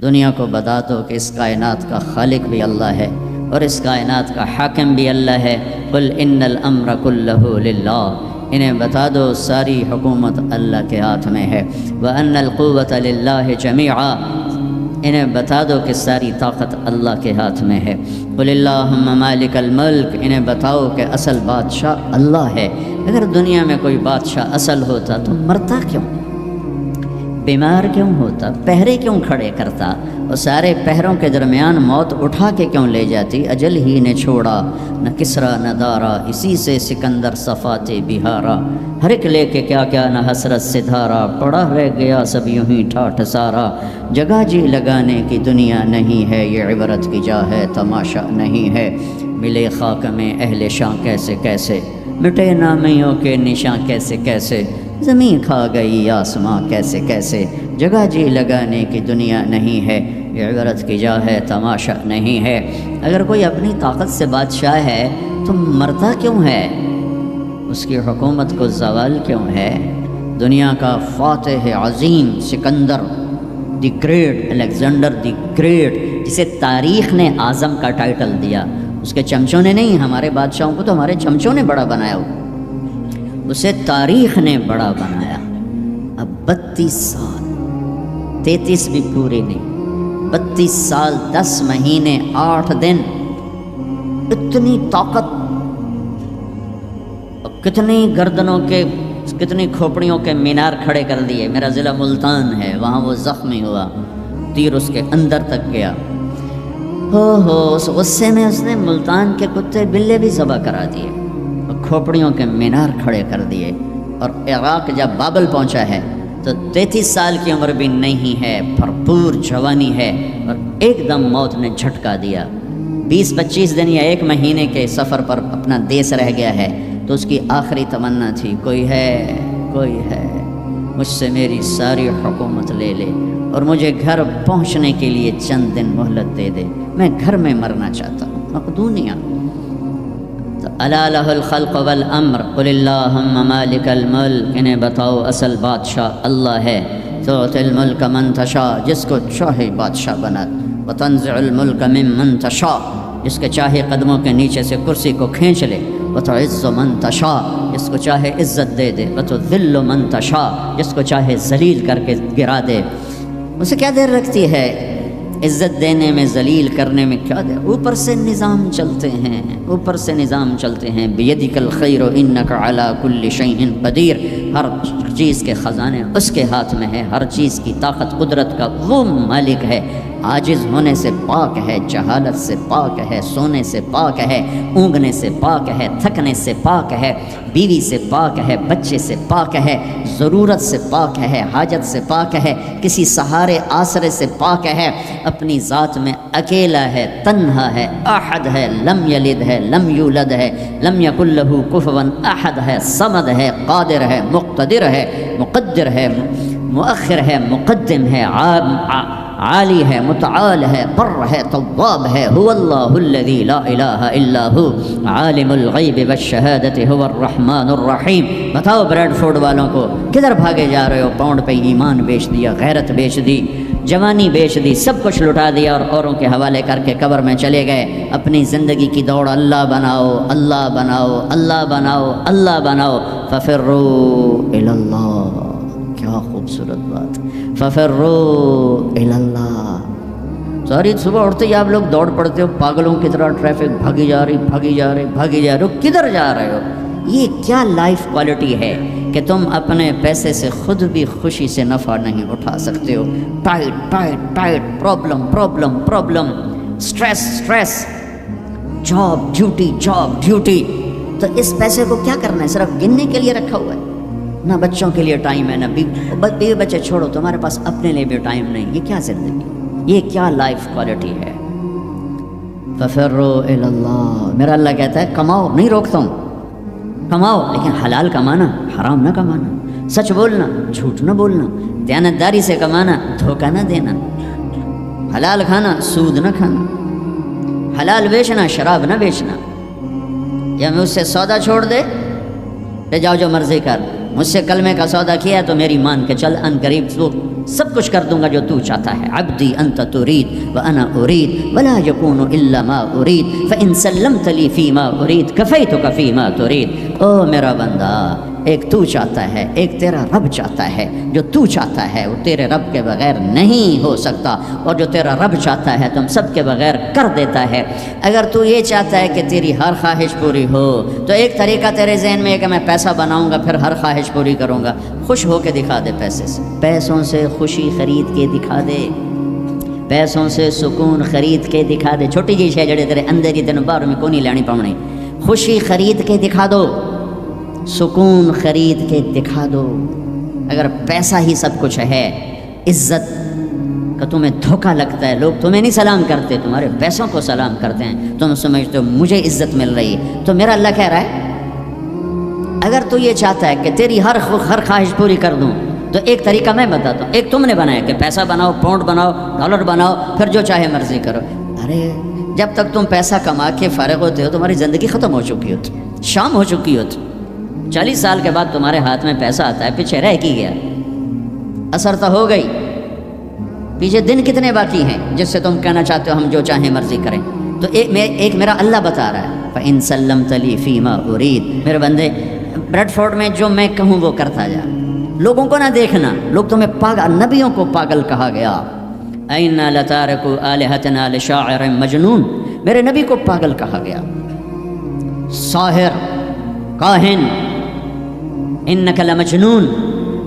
دنیا کو بتا دو کہ اس کائنات کا خالق بھی اللہ ہے اور اس کائنات کا حاکم بھی اللہ ہے۔ قل ان الامر کلہ للہ، انہیں بتا دو ساری حکومت اللہ کے ہاتھ میں ہے۔ وان القوۃ للہ جمیعا، انہیں بتا دو کہ ساری طاقت اللہ کے ہاتھ میں ہے۔ قل اللہم مالک الملک، انہیں بتاؤ کہ اصل بادشاہ اللہ ہے۔ اگر دنیا میں کوئی بادشاہ اصل ہوتا تو مرتا کیوں، بیمار کیوں ہوتا، پہرے کیوں کھڑے کرتا، اور سارے پہروں کے درمیان موت اٹھا کے کیوں لے جاتی؟ اجل ہی نے چھوڑا نہ کسرا نہ دارا، اسی سے سکندر صفات بہارا، ہر ایک لے کے کیا کیا نہ حسرت سے دھارا، پڑا رہ گیا سب یوں ہی ٹھاٹھ سارا، جگہ جی لگانے کی دنیا نہیں ہے، یہ عبرت کی جا ہے تماشا نہیں ہے، ملے خاک میں اہل شاں کیسے کیسے، مٹے نامیوں کے نشاں کیسے کیسے، زمین کھا گئی آسماں کیسے کیسے، جگہ جی لگانے کی دنیا نہیں ہے، یہ عبرت کی جا ہے تماشا نہیں ہے۔ اگر کوئی اپنی طاقت سے بادشاہ ہے تو مرتا کیوں ہے، اس کی حکومت کو زوال کیوں ہے؟ دنیا کا فاتح عظیم Sikandar the great, Alexander the great, جسے تاریخ نے اعظم کا ٹائٹل دیا، اس کے چمچوں نے نہیں، ہمارے بادشاہوں کو تو ہمارے چمچوں نے بڑا بنایا ہو، اسے تاریخ نے بڑا بنایا۔ اب 32 سال، 33 بھی پورے نہیں، 32 سال 10 مہینے 8 دن، اتنی طاقت، کتنی گردنوں کے، کتنی کھوپڑیوں کے مینار کھڑے کر دیے۔ میرا ضلع ملتان ہے، وہاں وہ زخمی ہوا، تیر اس کے اندر تک گیا، ہو اس غصے میں اس نے ملتان کے کتے بلے بھی ذبح کرا دیے، کھوپڑیوں کے مینار کھڑے کر دیے۔ اور عراق جب بابل پہنچا ہے تو 33 سال کی عمر بھی نہیں ہے، بھرپور جوانی ہے، اور ایک دم موت نے جھٹکا دیا۔ 20-25 دن یا 1 مہینے کے سفر پر اپنا دیس رہ گیا ہے، تو اس کی آخری تمنا تھی کوئی ہے مجھ سے میری ساری حکومت لے لے اور مجھے گھر پہنچنے کے لیے چند دن مہلت دے دے، میں گھر میں مرنا چاہتا ہوں۔ مقدونیہ، الا لہ الخلق والامر قل اللہم مالک الملک، انہیں بتاؤ اصل بادشاہ اللہ ہے۔ تعطی الملک من تشاء، جس کو چاہے بادشاہ بنا، وتنزع الملک ممن تشاء، جس کے چاہے قدموں کے نیچے سے کرسی کو کھینچ لے، وتعز من تشاء، جس کو چاہے عزت دے دے، وتذل من تشاء، جس کو چاہے ذلیل کر کے گرا دے۔ اسے کیا دیر رکھتی ہے عزت دینے میں، ذلیل کرنے میں، کیا دیر؟ اوپر سے نظام چلتے ہیں، اوپر سے نظام چلتے ہیں۔ بیدک الخیر انک علی کل شیء قدیر، ہر چیز کے خزانے اس کے ہاتھ میں ہے، ہر چیز کی طاقت قدرت کا وہ مالک ہے۔ عاجز ہونے سے پاک ہے، جہالت سے پاک ہے، سونے سے پاک ہے، اونگنے سے پاک ہے، تھکنے سے پاک ہے، بیوی سے پاک ہے، بچے سے پاک ہے، ضرورت سے پاک ہے، حاجت سے پاک ہے، کسی سہارے آسرے سے پاک ہے، اپنی ذات میں اکیلا ہے، تنہا ہے، احد ہے، لم یلد ہے، لم یولد ہے، لم یکن لہ کفوا احد ہے، صمد ہے، قادر ہے، مقتدر ہے، مقدر ہے، مؤخر ہے، مقدم ہے، عالی ہے، متعال ہے، بر ہے، تواب ہے، هو اللہ الذی لا الہ الا هو عالم الغیب والشہادۃ هو الرحمن الرحیم۔ بتاؤ بریڈ فوڈ والوں کو کدھر بھاگے جا رہے ہو؟ پاؤنڈ پہ ایمان بیچ دیا، غیرت بیچ دی، جوانی بیچ دی، سب کچھ لٹا دیا اور اوروں کے حوالے کر کے قبر میں چلے گئے۔ اپنی زندگی کی دوڑ اللہ بناؤ، اللہ بناؤ، اللہ بناؤ، اللہ بناؤ۔ ففروا الی اللہ، کیا خوبصورت بات، ففروا الی اللہ۔ ساری صبح اٹھتے ہی آپ لوگ دوڑ پڑتے ہو پاگلوں کی طرح، ٹریفک بھاگی جا رہی، بھاگی جا رہی، بھاگی جا رہے ہو، کدھر جا رہے ہو؟ یہ کیا لائف کوالٹی ہے کہ تم اپنے پیسے سے خود بھی خوشی سے نفع نہیں اٹھا سکتے ہو؟ Tight tight tight, problem problem problem, stress stress, job duty job duty. تو اس پیسے کو کیا کرنا ہے؟ صرف گننے کے لیے رکھا ہوا ہے؟ نہ بچوں کے لیے ٹائم ہے، نہ بیوی بچے چھوڑو، تمہارے پاس اپنے لیے بھی ٹائم نہیں۔ یہ کیا زندگی، یہ کیا لائف کوالٹی ہے؟ ففروا الی اللہ۔ میرا اللہ کہتا ہے کماؤ، نہیں روکتا ہوں، کماؤ، لیکن حلال کمانا، حرام نہ کمانا، سچ بولنا، جھوٹ نہ بولنا، دیانتداری سے کمانا، دھوکہ نہ دینا، حلال کھانا، سود نہ کھانا، حلال بیچنا، شراب نہ بیچنا۔ یا میں اس سے سودا چھوڑ دے، لے جاؤ جو مرضی کر، مجھ سے کلمے کا سودا کیا تو میری مان کے چل، ان قریب تو سب کچھ کر دوں گا جو تو چاہتا ہے. عبدی انت ترید وانا ارید ولا یکون الا ما ارید فان سلمت لی فیما ارید کفیتک فیما ترید. او میرا بندہ، ایک تو چاہتا ہے، ایک تیرا رب چاہتا ہے. جو تو چاہتا ہے وہ تیرے رب کے بغیر نہیں ہو سکتا، اور جو تیرا رب چاہتا ہے تم سب کے بغیر کر دیتا ہے. اگر تو یہ چاہتا ہے کہ تیری ہر خواہش پوری ہو تو ایک طریقہ تیرے ذہن میں ہے کہ میں پیسہ بناؤں گا پھر ہر خواہش پوری کروں گا. خوش ہو کے دکھا دے پیسے سے، پیسوں سے خوشی خرید کے دکھا دے، پیسوں سے سکون خرید کے دکھا دے. چھوٹی جی شے جڑے تیرے اندر ہی تین باہر میں کونی لینی پاؤنی. خوشی خرید کے دکھا دو، سکون خرید کے دکھا دو. اگر پیسہ ہی سب کچھ ہے، عزت کا تمہیں دھوکہ لگتا ہے، لوگ تمہیں نہیں سلام کرتے، تمہارے پیسوں کو سلام کرتے ہیں، تم سمجھتے ہو مجھے عزت مل رہی ہے، تو میرا اللہ کہہ رہا ہے اگر تو یہ چاہتا ہے کہ تیری ہر خواہش پوری کر دوں تو ایک طریقہ میں بتاتا ہوں. ایک تم نے بنایا کہ پیسہ بناؤ، پاؤنڈ بناؤ، ڈالر بناؤ، پھر جو چاہے مرضی کرو. ارے جب تک تم پیسہ کما کے فارغ ہوتے ہو تمہاری زندگی ختم ہو چکی ہوتی، شام ہو چکی ہوتی. 40 سال کے بعد تمہارے ہاتھ میں پیسہ آتا ہے، پیچھے رہ کی گیا، اثر تو ہو گئی، پیچھے دن کتنے باقی ہیں جس سے تم کہنا چاہتے ہو ہم جو چاہیں مرضی کریں. تو ایک میرا اللہ بتا رہا ہے فَإِن سَلَّمْتَ لِي فِيمَا أُرِيدُ. میرے بندے بریڈ فورڈ میں جو میں کہوں وہ کرتا جا، لوگوں کو نہ دیکھنا. لوگ تمہیں پاگل، نبیوں کو پاگل کہا گیا. أَإِنَّا لَتَارِكُو آلِهَتَنَا لِشَاعِرٍ مَجْنُونٍ. میرے نبی کو پاگل کہا گیا، ساحر، کاہن، انک لمجنون.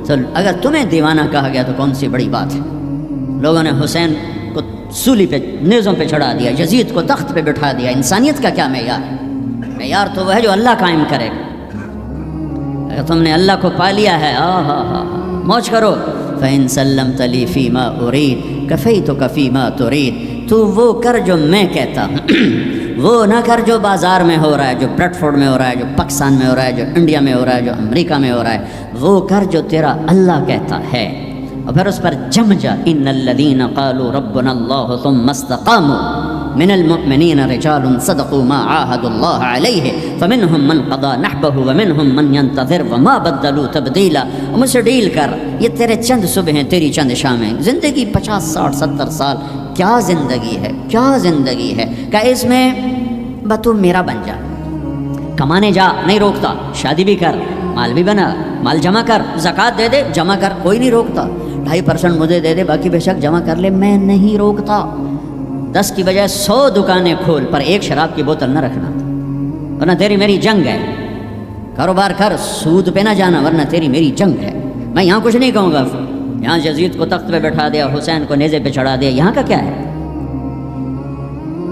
تو اگر تمہیں دیوانہ کہا گیا تو کون سی بڑی بات ہے. لوگوں نے حسین کو سولی پہ، نیزوں پہ چڑھا دیا، یزید کو تخت پہ بٹھا دیا. انسانیت کا کیا معیار ہے؟ معیار تو وہ ہے جو اللہ قائم کرے گا. اگر تم نے اللہ کو پا لیا ہے، موج کرو. فَإِن سَلَّمْتَ لِي فِي مَا أُرِيدُ كَفَيْتُكَ فِي مَا تُرِيدُ. تو وہ کر جو میں کہتا ہوں، وہ نہ کر جو بازار میں ہو رہا ہے، جو بریڈ فورڈ میں ہو رہا ہے، جو پاکستان میں ہو رہا ہے، جو انڈیا میں ہو رہا ہے، جو امریکہ میں ہو رہا ہے. وہ کر جو تیرا اللہ کہتا ہے، اور پھر اس پر جم جا. ان الذین قالوا ربنا اللہ ثم استقاموا من المؤمنین رجال صدقوا ما عاهدوا اللہ علیہ فمنهم من قضى نحبه ومنهم من ينتظر وما بدلوا تبدیلا. مجھ سے ڈیل کر، یہ تیرے چند صبح ہیں، تیری چند شامیں. زندگی 50 60 70 سال، کیا زندگی ہے، کیا زندگی ہے کہ اس میں تو میرا بن جا. کمانے جا، نہیں روکتا. شادی بھی کر، مال بھی بنا، مال جمع کر، زکوٰۃ دے دے، جمع کر، کوئی نہیں روکتا. 2.5% مجھے دے دے، باقی بے شک جمع کر لے، میں نہیں روکتا. 10 کی بجائے 100 دکانیں کھول، پر ایک شراب کی بوتل نہ رکھنا، ورنہ تیری میری جنگ ہے. کاروبار کر، سود پہ نہ جانا، ورنہ تیری میری جنگ ہے. میں یہاں کچھ نہیں کہوں گا. یہاں یزید کو تخت پہ بٹھا دیا، حسین کو نیزے پہ چڑھا دیا، یہاں کا کیا ہے؟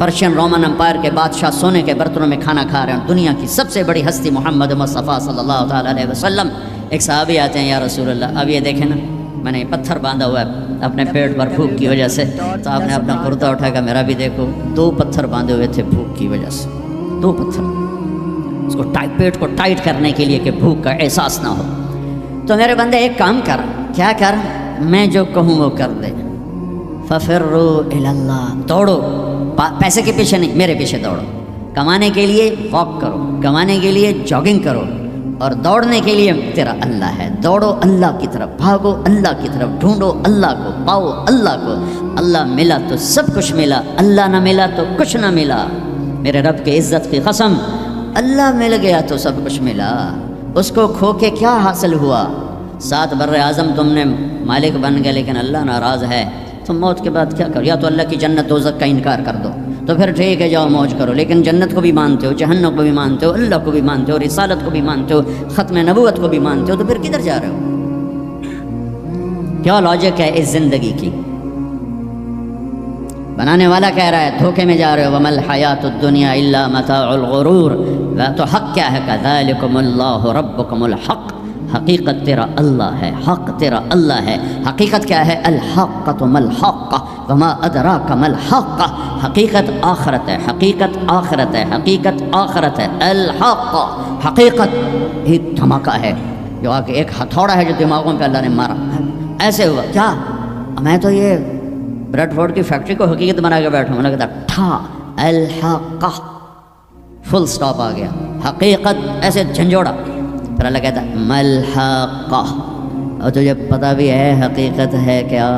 پرشین رومن امپائر کے بادشاہ سونے کے برتنوں میں کھانا کھا رہے ہیں. دنیا کی سب سے بڑی ہستی محمد مصطفیٰ صلی اللہ تعالیٰ علیہ وسلم. ایک صحابی آتے ہیں، یا رسول اللہ، اب یہ دیکھیں نا، میں نے پتھر باندھا ہوا ہے اپنے پیٹ پر بھوک کی وجہ سے. تو آپ نے اپنا کرتا اٹھا کر میرا بھی دیکھو، 2 پتھر باندھے ہوئے تھے بھوک کی وجہ سے. 2 پتھر اس کو پیٹ کو ٹائٹ کرنے کے لیے کہ بھوک کا احساس نہ ہو. تو میرے بندے ایک کام کر، کیا کر؟ میں جو کہوں وہ کر دے. ففروا الی اللہ. دوڑو، پیسے کے پیچھے نہیں، میرے پیچھے دوڑو. کمانے کے لیے واک کرو، کمانے کے لیے جاگنگ کرو، اور دوڑنے کے لیے تیرا اللہ ہے. دوڑو اللہ کی طرف، بھاگو اللہ کی طرف، ڈھونڈو اللہ کو، پاؤ اللہ کو. اللہ ملا تو سب کچھ ملا، اللہ نہ ملا تو کچھ نہ ملا. میرے رب کی عزت کی قسم، اللہ مل گیا تو سب کچھ ملا. اس کو کھو کے کیا حاصل ہوا؟ 7 بر اعظم تم نے مالک بن گئے، لیکن اللہ ناراض ہے. تم موت کے بعد کیا کرو؟ یا تو اللہ کی جنت دوزخ کا انکار کر دو، تو پھر ٹھیک ہے جاؤ موج کرو، لیکن جنت کو بھی مانتے ہو، جہنم کو بھی مانتے ہو، اللہ کو بھی مانتے ہو، رسالت کو بھی مانتے ہو، ختم نبوت کو بھی مانتے ہو، تو پھر کدھر جا رہے ہو؟ کیا لاجک ہے اس زندگی کی؟ بنانے والا کہہ رہا ہے دھوکے میں جا رہے ہو. وَمَا الْحَيَاةُ الدُّنْيَا إِلَّا مَتَاعُ الْغُرُورِ. تو حق کیا ہے؟ كَذَلِكُمُ اللَّهُ رَبُّكُمُ الْحَقُّ. حقیقت تیرا اللہ ہے، حق تیرا اللہ ہے. حقیقت کیا ہے؟ الحقۃ ما الحق وما ادراک ما الحق. حقیقت آخرت ہے، حقیقت آخرت ہے، حقیقت آخرت ہے. الحق، حقیقت ایک دھماکہ ہے جو آ کے ایک ہتھوڑا ہے جو دماغوں پہ اللہ نے مارا. ایسے ہوا کیا؟ میں تو یہ بریڈ فورڈ کی فیکٹری کو حقیقت بنا کے بیٹھا ہوں. میں نے کہا ٹھا الحق، فل سٹاپ آ گیا. حقیقت ایسے جھنجھوڑا. پھر اللہ کہتا ہے ملحقہ، اور تجھے پتہ بھی ہے حقیقت ہے کیا؟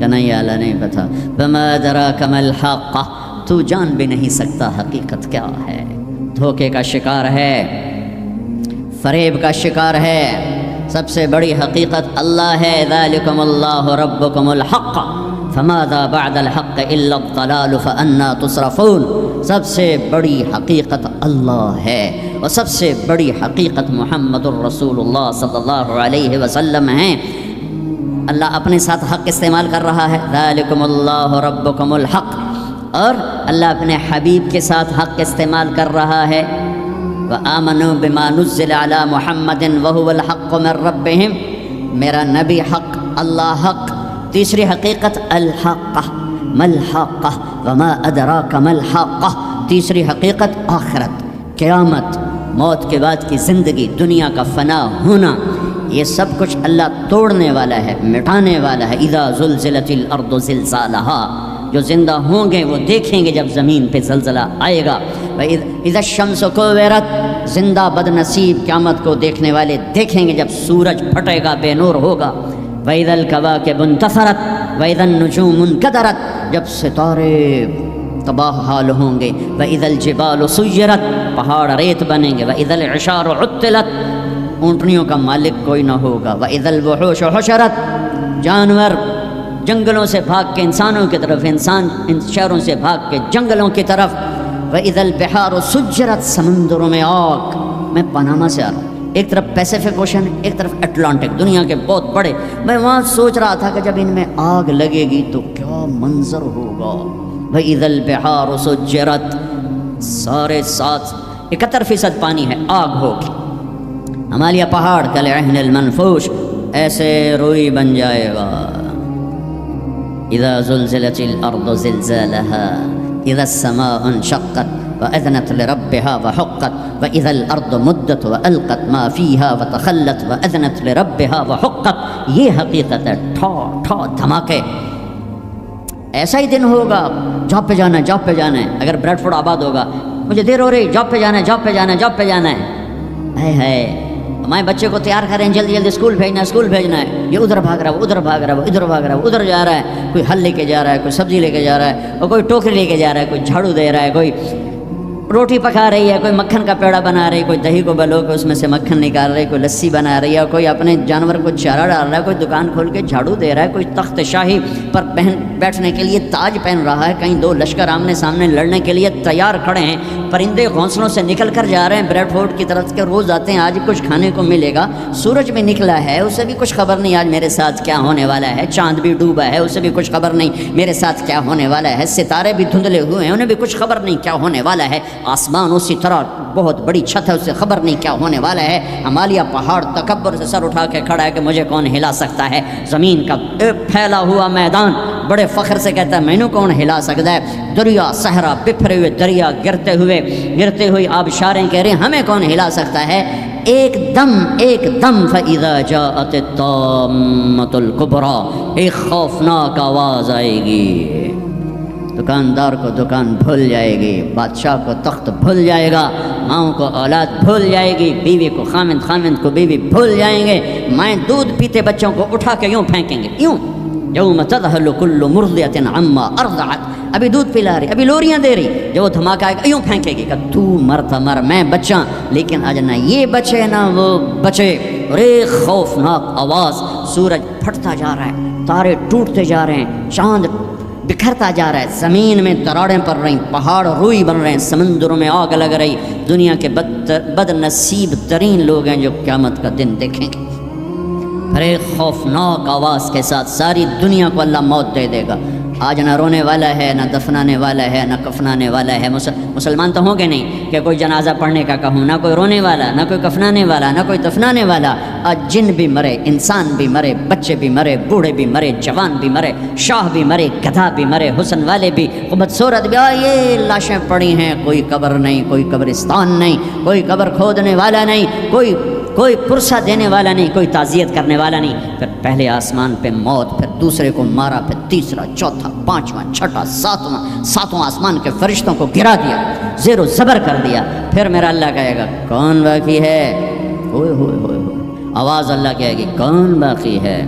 کنہیا اللہ نہیں پتہ. وما ادراک ما الحق، تو جان بھی نہیں سکتا حقیقت کیا ہے. دھوکے کا شکار ہے، فریب کا شکار ہے. سب سے بڑی حقیقت اللہ ہے. ذالکم اللہ ربکم الحق فماذا بعد الحق الا الضلال فانا تصرفون. سب سے بڑی حقیقت اللہ ہے اور سب سے بڑی حقیقت محمد الرسول اللہ صلی اللہ علیہ وسلم ہیں. اللہ اپنے ساتھ حق استعمال کر رہا ہے، ذالکم اللہ ربکم الحق، اور اللہ اپنے حبیب کے ساتھ حق استعمال کر رہا ہے. وآمنوا بما نزل علی محمد وهو الحق من ربهم، میرا نبی حق، اللہ حق. تیسری حقیقت الحق، ما الحق وما ادراک ما الحق. تیسری حقیقت آخرت، قیامت، موت کے بعد کی زندگی، دنیا کا فنا ہونا. یہ سب کچھ اللہ توڑنے والا ہے، مٹانے والا ہے. اذا زلزلت الارض زلزالہا، جو زندہ ہوں گے وہ دیکھیں گے جب زمین پہ زلزلہ آئے گا. اذا الشمس کوورت، زندہ بد نصیب قیامت کو دیکھنے والے دیکھیں گے جب سورج پھٹے گا، بے نور ہوگا. وَإِذَا الْكَوَاكِبُ انتَثَرَتْ وَإِذَا النُّجُومُ انْكَدَرَتْ، جب ستارے تباہ حال ہوں گے. وَإِذَا الْجِبَالُ سُيِّرَتْ، پہاڑ ریت بنیں گے. وَإِذَا الْعِشَارُ عُطِّلَتْ، اونٹنیوں کا مالک کوئی نہ ہوگا. وَإِذَا الْوُحُوشُ حُشِرَتْ، جانور جنگلوں سے بھاگ کے انسانوں کی طرف، انسان ان شہروں سے بھاگ کے جنگلوں کی طرف. وَإِذَا الْبِحَارُ سُجِّرَتْ، سمندروں میں آگ. میں پاناما سے آ رہا ہوں، ایک طرف پیسیفک اوشن، ایک طرف اٹلانٹک، دنیا کے بہت بڑے. میں وہاں سوچ رہا تھا کہ جب ان میں آگ لگے گی تو کیا منظر ہوگا. وَإِذَا الْبِحَارُ سُجِّرَتْ، سارے 71% پانی ہے، آگ ہوگی. ہمالیہ پہاڑ کالعہن المنفوش، ایسے روئی بن جائے گا. اذا زلزلت الارض زلزالها اذا السماء انشقت واذنت لربها وحقت واذا الارض مدت والقت ما فيها وتخلت واذنت لربها وحقت. یہ حقیقت ہے. ٹھا ٹھا دھماکے. ایسا ہی دن ہوگا. جاب پہ جانا ہے، جاب پہ جانا ہے. اگر بریڈ فورڈ آباد ہوگا، مجھے دیر ہو رہی، جاب پہ جانا ہے، جاب پہ جانا ہے، جاب پہ جانا ہے. ہے ہمارے بچے کو تیار کریں، جلدی جلدی اسکول بھیجنا ہے، اسکول بھیجنا ہے. یہ ادھر بھاگ رہا ہے، ادھر بھاگ رہا ہے، ادھر بھاگ رہا ہے، ادھر جا رہا ہے. کوئی حل لے کے جا رہا ہے، کوئی سبزی لے کے جا رہا ہے، اور کوئی ٹوکری لے کے جا رہا ہے، کوئی جھاڑو دے رہا ہے، کوئی روٹی پکا رہی ہے، کوئی مکھن کا پیڑا بنا رہی ہے، کوئی دہی کو بلو کے اس میں سے مکھن نکال رہی ہے، کوئی لسی بنا رہی ہے، کوئی اپنے جانور کو چارہ ڈال رہا ہے، کوئی دکان کھول کے جھاڑو دے رہا ہے، کوئی تخت شاہی پر بیٹھنے کے لیے تاج پہن رہا ہے. کہیں 2 لشکر آمنے سامنے لڑنے کے لیے تیار کھڑے ہیں. پرندے گھونسلوں سے نکل کر جا رہے ہیں بریڈ فورڈ کی طرف کے. روز آتے ہیں، آج کچھ کھانے کو ملے گا. سورج بھی نکلا ہے، اسے بھی کچھ خبر نہیں آج میرے ساتھ کیا ہونے والا ہے. چاند بھی ڈوبا ہے، اسے بھی کچھ خبر نہیں میرے ساتھ کیا ہونے والا ہے. ستارے بھی دھندلے ہوئے ہیں، انہیں بھی کچھ خبر نہیں کیا ہونے والا ہے. آسمان اسی طرح بہت بڑی چھت ہے، اسے خبر نہیں کیا ہونے والا ہے. ہمالیہ پہاڑ تکبر سے سر اٹھا کے کھڑا ہے کہ مجھے کون ہلا سکتا ہے. زمین کا پھیلا ہوا میدان بڑے فخر سے کہتا ہے مینو کون ہلا سکتا ہے. دریا صحرا، بکھرے ہوئے دریا، گرتے ہوئے آبشاریں کہہ رہے ہیں ہمیں کون ہلا سکتا ہے. ایک دم فَإِذَا جَاءَتِ الطَّامَّةُ الْكُبْرَى، ایک خوفناک آواز آئے گی. دکاندار کو دکان بھول جائے گی، بادشاہ کو تخت بھول جائے گا، ماؤں کو اولاد بھول جائے گی، بیوی کو خامند کو بیوی بھول جائیں گے. مائیں دودھ پیتے بچوں کو اٹھا کے یوں پھینکیں گے، یوں. یوم تذہل کل مرضعۃ عما ارضعت، ابھی دودھ پلا رہی، ابھی لوریاں دے رہی، جب وہ دھماکہ آئے گا یوں پھینکے گی کہ تو مرتا مر، میں بچاں. لیکن آج نہ یہ بچے نہ وہ بچے. اور ایک خوفناک آواز. سورج پھٹتا جا رہا ہے، تارے ٹوٹتے جا رہے ہیں، چاند بکھرتا جا رہا ہے، زمین میں دراڑیں پڑ رہی، پہاڑ روئی بن رہے ہیں، سمندروں میں آگ لگ رہی. دنیا کے بد نصیب ترین لوگ ہیں جو قیامت کا دن دیکھیں گے. پھر ایک خوفناک آواز کے ساتھ ساری دنیا کو اللہ موت دے دے گا. آج نہ رونے والا ہے، نہ دفنانے والا ہے، نہ کفنانے والا ہے. مسلمان تو ہوں گے نہیں کہ کوئی جنازہ پڑھنے کا کہوں، نہ کوئی رونے والا، نہ کوئی کفنانے والا، نہ کوئی دفنانے والا. آج جن بھی مرے، انسان بھی مرے، بچے بھی مرے، بوڑھے بھی مرے، جوان بھی مرے، شاہ بھی مرے، گدھا بھی مرے، حسن والے بھی، بدصورت بھی. یہ لاشیں پڑی ہیں، کوئی قبر نہیں، کوئی قبرستان نہیں، کوئی قبر کھودنے والا نہیں، کوئی پرسہ دینے والا نہیں، کوئی تعزیت کرنے والا نہیں. پھر پہلے آسمان پہ موت، پھر دوسرے کو مارا، پھر تیسرا، چوتھا، پانچواں، چھٹا، ساتواں آسمان کے فرشتوں کو گرا دیا، زیر و زبر کر دیا. پھر میرا اللہ کہے گا کون باقی ہے؟ ہوئے ہوئے ہوئے ہوئے. آواز اللہ کہے گی کون باقی ہے؟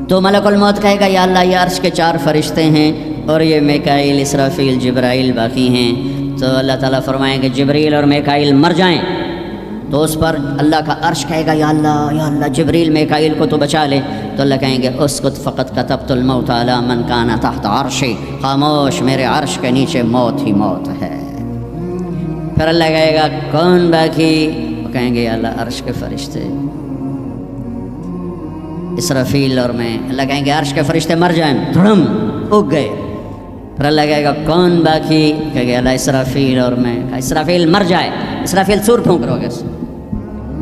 تو ملک الموت کہے گا یا اللہ یہ عرش کے 4 فرشتے ہیں اور یہ میکائیل، اسرافیل، جبرائیل باقی ہیں۔ تو اللہ تعالیٰ فرمائیں کہ جبریل اور میکائیل مر جائیں، تو اس پر اللہ کا عرش کہے گا یا اللہ جبریل میکائیل کو تو بچا لے۔ تو اللہ کہیں گے اسکت فقط کتبت الموت علی من کان تحت عرشی، خاموش میرے عرش کے نیچے موت ہی موت ہے۔ پھر اللہ کہے گا کون باقی؟ وہ کہیں گے یا اللہ عرش کے فرشتے، اسرافیل اور میں۔ اللہ کہیں گے عرش کے فرشتے مر جائیں، دھڑم اگ گئے۔ پھر اللہ کہے گا کون باقی؟ کہے گا اللہ اسرافیل اور میں۔ اسرافیل مر جائے، اسرافیل سور پھونک رہو گے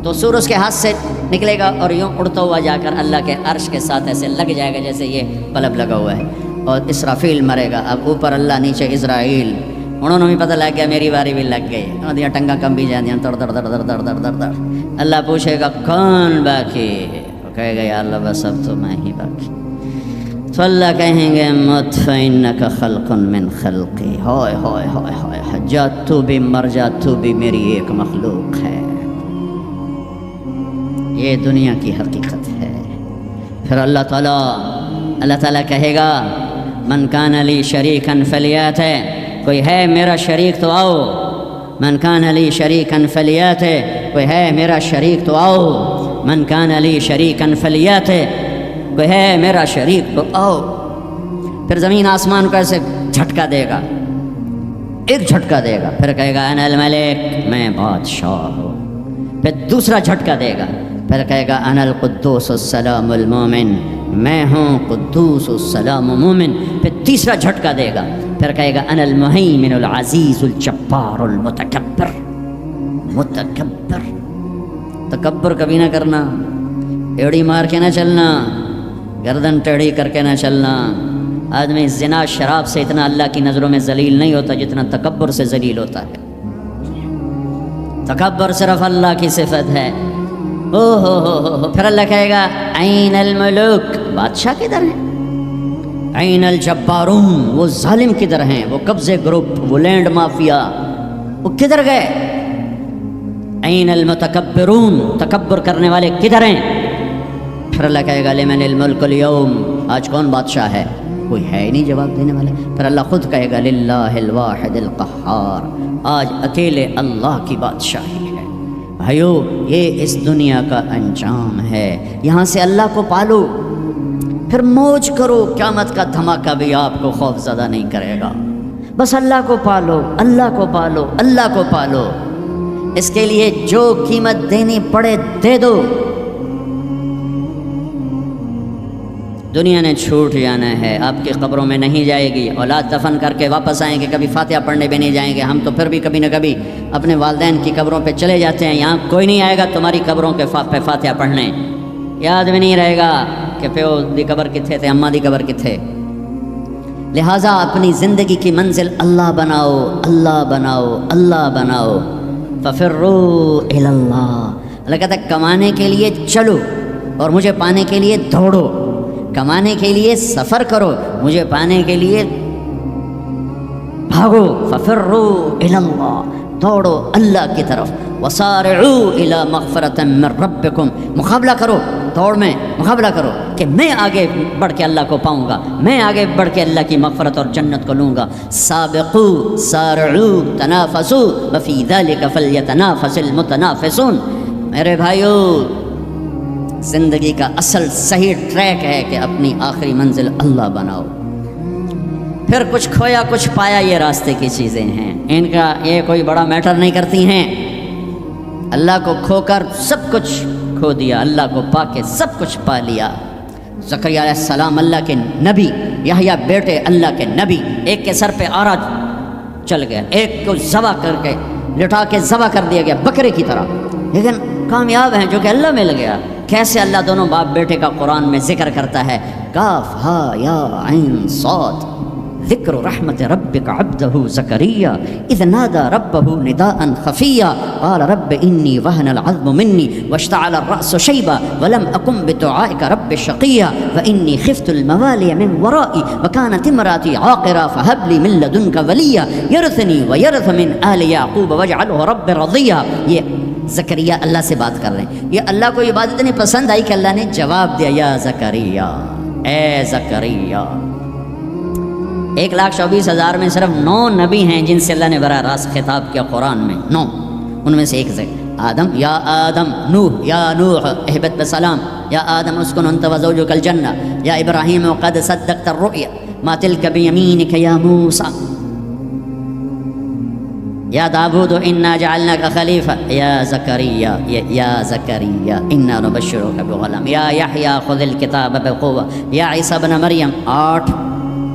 تو سور اس کے ہاتھ سے نکلے گا اور یوں اڑتا ہوا جا کر اللہ کے عرش کے ساتھ ایسے لگ جائے گا جیسے یہ بلب لگا ہوا ہے، اور اسرافیل مرے گا۔ اب اوپر اللہ، نیچے اسرائیل، انہوں نے بھی پتہ لگ گیا میری باری بھی لگ گئی، دیا ٹنگا کم بھی جاندیاں در در در در در در در در۔ اللہ پوچھے گا کون باقی؟ وہ کہے گا یا اللہ بس اب تو میں ہی باقی۔ تو اللہ کہیں گے مت فإنک خلق من خلقی، ہائے ہائے ہائے ہائے، جا تو بھی مر جا، تو بھی میری ایک مخلوق ہے۔ یہ دنیا کی حقیقت ہے۔ پھر اللہ تعالیٰ کہے گا من کان لی شریکا فلیات، کوئی ہے میرا شریک تو آؤ، من کان لی شریکا فلیات، کوئی ہے میرا شریک تو آؤ، من کان لی شریکا فلیات، کوئی ہے میرا شریک تو آؤ۔ پھر زمین آسمان کو ایسے جھٹکا دے گا، ایک جھٹکا دے گا، پھر کہے گا انا الملک، میں بادشاہ ہوں۔ پھر دوسرا جھٹکا دے گا، پھر کہے گا انا القدوس السلام المومن، میں ہوں قدوس السلام مومن۔ پھر تیسرا جھٹکا دے گا، پھر کہے گا انا المہیمن العزیز الجبار المتکبر۔ متکبر، تکبر کبھی نہ کرنا، ایڑی مار کے نہ چلنا، گردن ٹیڑھی کر کے نہ چلنا۔ آدمی زنا شراب سے اتنا اللہ کی نظروں میں ذلیل نہیں ہوتا جتنا تکبر سے ذلیل ہوتا ہے۔ تکبر صرف اللہ کی صفت ہے۔ او ہو پھر اللہ کہے گا این الملوک، بادشاہ کدھر ہیں؟ این الجبارون، وہ ظالم کدھر ہیں؟ وہ قبضے گروپ، وہ لینڈ مافیا، وہ کدھر گئے؟ این المتکبرون، تکبر کرنے والے کدھر ہیں؟ پھر اللہ کہے گا لمن الملک اليوم، آج کون بادشاہ ہے؟ کوئی ہے ہی نہیں جواب دینے والے۔ پھر اللہ خود کہے گا للہ الواحد القہار، آج اکیلے اللہ کی بادشاہی ہے۔ بھائیو یہ اس دنیا کا انجام ہے، یہاں سے اللہ کو پالو، پھر موج کرو، قیامت کا دھماکہ بھی آپ کو خوف زدہ نہیں کرے گا۔ بس اللہ کو پالو، اللہ کو پالو، اللہ کو پالو، اس کے لیے جو قیمت دینی پڑے دے دو۔ دنیا نے چھوٹ جانا ہے، آپ کی قبروں میں نہیں جائے گی، اولاد دفن کر کے واپس آئیں گے، کبھی فاتحہ پڑھنے بھی نہیں جائیں گے۔ ہم تو پھر بھی کبھی نہ کبھی اپنے والدین کی قبروں پہ چلے جاتے ہیں، یہاں کوئی نہیں آئے گا تمہاری قبروں پہ فاتحہ پڑھنے، یاد بھی نہیں رہے گا کہ پیو دی قبر کتھے تھے، اماں دی قبر کتھے۔ لہٰذا اپنی زندگی کی منزل اللہ بناؤ، اللہ بناؤ، اللہ بناؤ۔ ففروا الی اللہ، اللہ کہتا ہے کمانے کے لیے چلو اور مجھے پانے کے لیے دوڑو، کمانے کے لیے سفر کرو، مجھے پانے کے لیے بھاگو۔ ففروا الی اللہ، دوڑو اللہ کی طرف۔ وسارعوا الی مغفرۃ من ربکم، مقابلہ کرو، دوڑ میں مقابلہ کرو کہ میں آگے بڑھ کے اللہ کو پاؤں گا، میں آگے بڑھ کے اللہ کی مغفرت اور جنت کو لوں گا۔ سابقوا سارعوا تنافسوا وفی ذلک فلیتنافس المتنافسون۔ میرے بھائیو، زندگی کا اصل صحیح ٹریک ہے کہ اپنی آخری منزل اللہ بناؤ، پھر کچھ کھویا کچھ پایا، یہ راستے کی چیزیں ہیں، ان کا یہ کوئی بڑا میٹر نہیں کرتی ہیں۔ اللہ کو کھو کر سب کچھ کھو دیا، اللہ کو پا کے سب کچھ پا لیا۔ زکریا علیہ السلام اللہ کے نبی، یحییٰ بیٹے اللہ کے نبی، ایک کے سر پہ آرا چل گیا، ایک کو ذبح کر کے لٹا کے ذبح کر دیا گیا بکرے کی طرح، لیکن کامیاب ہیں جو کہ اللہ مل گیا۔ کیسے اللہ دونوں باپ بیٹے کا قرآن میں ذکر کرتا ہے، کاف ہا یا عین صاد، ذکر رحمت ربک عبدہ زکریا اذ نادى ربہ نداء خفیا قال رب انی وہن العظم منی واشتعل الرأس شیبا ولم اکن بدعائک رب شقیا وانی خفت الموالی من ورائی وکانت امراتی عاقرا فہب لی من لدنک ولیا یرثنی ویرث من آل یعقوب واجعلہ رب رضیا۔ یہ زکریا اللہ سے بات کر رہے ہیں. یہ اللہ کو یہ بات اتنی پسند آئی کہ اللہ نے جواب دیا یا زکریا، اے زکریا. 1,24,000 میں صرف 9 نبی ہیں جن سے اللہ نے براہ راست خطاب کیا قرآن میں، 9. ان میں سے ایک آدم، یا آدم، نوح، یا نوح اہبت بسلام، یا آدم اسکن انت وزوجک الجنہ، یا ابراہیم قد صدقت الرؤیا ما تلک بیمینک یا موسیٰ، یا داود انا جعلناک خلیفہ، یا زکریا، یا زکریا انا نبشرک بغلام، یا یحییٰ خذ الکتاب بقوہ، یا عیسیٰ ابن مریم. 8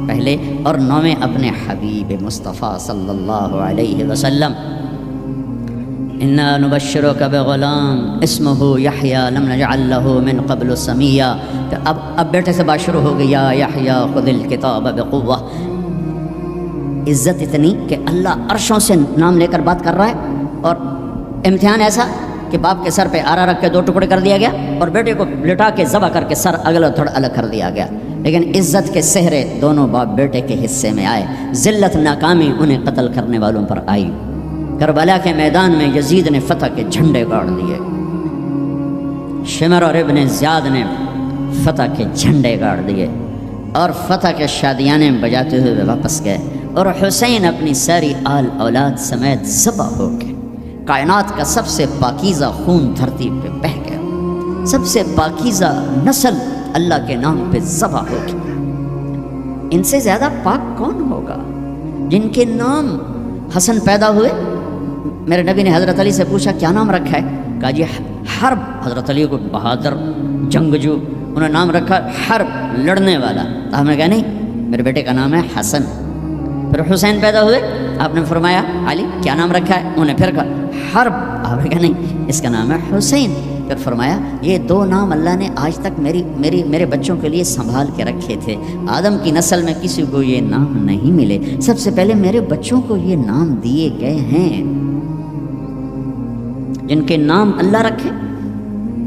پہلے اور 9 اپنے حبیب مصطفیٰ صلی اللہ علیہ وسلم. انا نبشرک بغلام اسمہ یحییٰ لم نجعل لہ من قبل سمیہ. اب بیٹے سے بات شروع ہو گئی، یا یحییٰ خذ الکتاب بقوہ. عزت اتنی کہ اللہ عرشوں سے نام لے کر بات کر رہا ہے، اور امتحان ایسا کہ باپ کے سر پہ آرا رکھ کے 2 ٹکڑے کر دیا گیا اور بیٹے کو لٹا کے ذبح کر کے سر اگلا تھوڑا الگ کر دیا گیا. لیکن عزت کے صحرے دونوں باپ بیٹے کے حصے میں آئے. ذلت ناکامی انہیں قتل کرنے والوں پر آئی. کربلا کے میدان میں یزید نے فتح کے جھنڈے گاڑ دیے، شمر اور ابن زیاد نے فتح کے جھنڈے گاڑ دیے اور فتح کے شادیانے بجاتے ہوئے واپس گئے. اور حسین اپنی ساری آل اولاد سمیت ذبح ہو گئے. کائنات کا سب سے پاکیزہ خون دھرتی پہ بہہ گیا، سب سے پاکیزہ نسل اللہ کے نام پہ ذبح ہو گئی. ان سے زیادہ پاک کون ہوگا؟ جن کے نام حسن پیدا ہوئے. میرے نبی نے حضرت علی سے پوچھا کیا نام رکھا ہے؟ کہا جی حرب. حضرت علی کو بہادر جنگجو، انہوں نے نام رکھا حرب، لڑنے والا. ہم نے کہا نہیں، میرے بیٹے کا نام ہے حسن. پھر حسین پیدا ہوئے، آپ نے فرمایا علی کیا نام رکھا ہے؟ انہوں نے پھر کہا حرب. آپ نے کہا نہیں، اس کا نام ہے حسین. پھر فرمایا یہ 2 نام اللہ نے آج تک میرے بچوں کے لیے سنبھال کے رکھے تھے. آدم کی نسل میں کسی کو یہ نام نہیں ملے، سب سے پہلے میرے بچوں کو یہ نام دیے گئے ہیں. جن کے نام اللہ رکھے،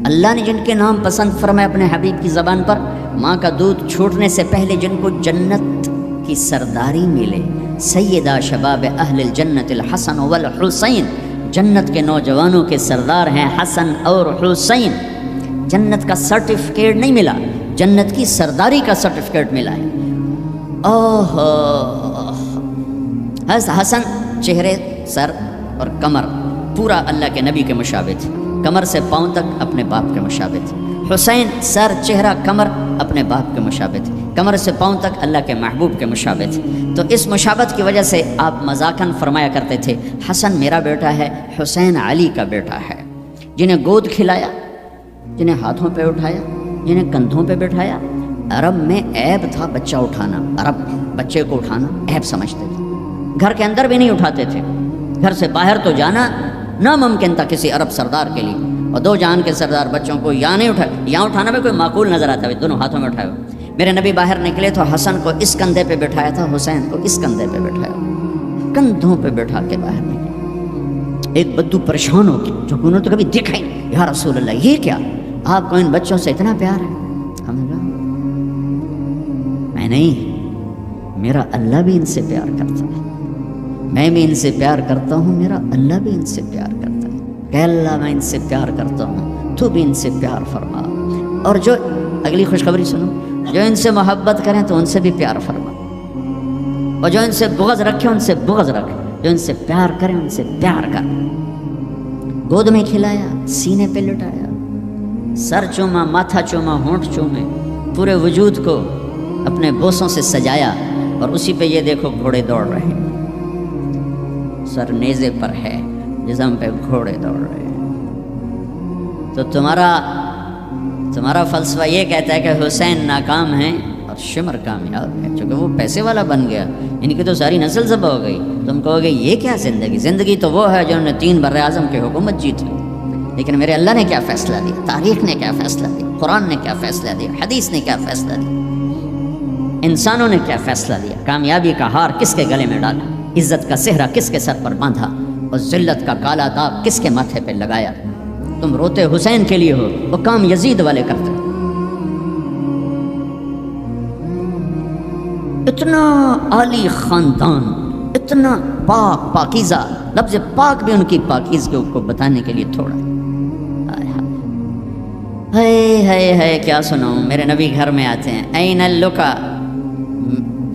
اللہ نے جن کے نام پسند فرمائے اپنے حبیب کی زبان پر. ماں کا دودھ چھوٹنے سے پہلے جن کو جنت کی سرداری ملے، سیدہ شباب اہل الجنت الحسن والحسین. جنت کے نوجوانوں کے سردار ہیں حسن اور حسین. جنت کا سرٹیفکیٹ نہیں ملا، جنت کی سرداری کا سرٹیفکیٹ ملا ہے. حسن چہرے، سر اور کمر پورا اللہ کے نبی کے مشابہ تھے، کمر سے پاؤں تک اپنے باپ کے مشابہ تھے. حسین سر، چہرہ، کمر اپنے باپ کے مشابہ تھے، کمر سے پاؤں تک اللہ کے محبوب کے مشابہ تھے. تو اس مشابہت کی وجہ سے آپ مذاقاً فرمایا کرتے تھے حسن میرا بیٹا ہے، حسین علی کا بیٹا ہے. جنہیں گود کھلایا، جنہیں ہاتھوں پہ اٹھایا، جنہیں کندھوں پہ بٹھایا. عرب میں عیب تھا بچہ اٹھانا، عرب بچے کو اٹھانا عیب سمجھتے تھے. گھر کے اندر بھی نہیں اٹھاتے تھے، گھر سے باہر تو جانا ناممکن تھا کسی عرب سردار کے لیے. اور 2 جہان کے سردار بچوں کو یہاں اٹھانا بھی کوئی معقول نظر آتا ہے، دونوں ہاتھوں میں اٹھائے ہو. میرے نبی باہر نکلے تو حسن کو اس کندھے پہ بٹھایا تھا، حسین کو اس کندھے پہ بٹھایا، کندھوں پہ بٹھا کے باہر نکلے. ایک بدو پریشان ہو گیا جو انہوں نے تو کبھی دیکھا ہی نہیں. یا رسول اللہ یہ کیا، آپ کو ان بچوں سے اتنا پیار ہے؟ ہم نے کہا میں نہیں، میرا اللہ بھی ان سے پیار کرتا ہے، میں بھی ان سے پیار کرتا ہوں، میرا اللہ بھی ان سے پیار کرتا ہے. کہ اللہ میں ان سے پیار کرتا ہوں، تو بھی ان سے پیار فرما. اور جو اگلی خوشخبری سنو، جو ان سے محبت کریں تو ان سے بھی پیار فرما، اور جو ان سے بغض رکھے ان سے بغض رکھ، جو ان سے پیار کریں ان سے پیار کر. گود میں کھلایا، سینے پہ لٹایا، سر چوما، ماتھا چوما، ہونٹ چومے، پورے وجود کو اپنے بوسوں سے سجایا. اور اسی پہ یہ دیکھو گھوڑے دوڑ رہے ہیں، سر نیزے پر ہے، جسم پہ گھوڑے دوڑ رہے ہیں. تو تمہارا فلسفہ یہ کہتا ہے کہ حسین ناکام ہیں اور شمر کامیاب ہے، چونکہ وہ پیسے والا بن گیا، ان کی تو ساری نسل ذبح ہو گئی. تم کہو گے یہ کیا زندگی؟ زندگی تو وہ ہے جنہوں نے 3 بر اعظم کی حکومت جیت لی. لیکن میرے اللہ نے کیا فیصلہ دیا، تاریخ نے کیا فیصلہ دیا، قرآن نے کیا فیصلہ دیا، حدیث نے کیا فیصلہ دیا، انسانوں نے کیا فیصلہ دیا؟ کامیابی کا ہار کس کے گلے میں ڈالا، عزت کا صحرا کس کے سر پر باندھا، اور ذلت کا کالا داغ کس کے ماتھے پہ لگایا؟ تم روتے حسین کے لیے ہو، وہ کام یزید والے کرتے. اتنا عالی خاندان اتنا پاک پاکیزہ، لفظ پاک بھی ان کی پاکیزگی کو بتانے کے لیے تھوڑا ہے کیا سناؤں. میرے نبی گھر میں آتے ہیں، این اللقا،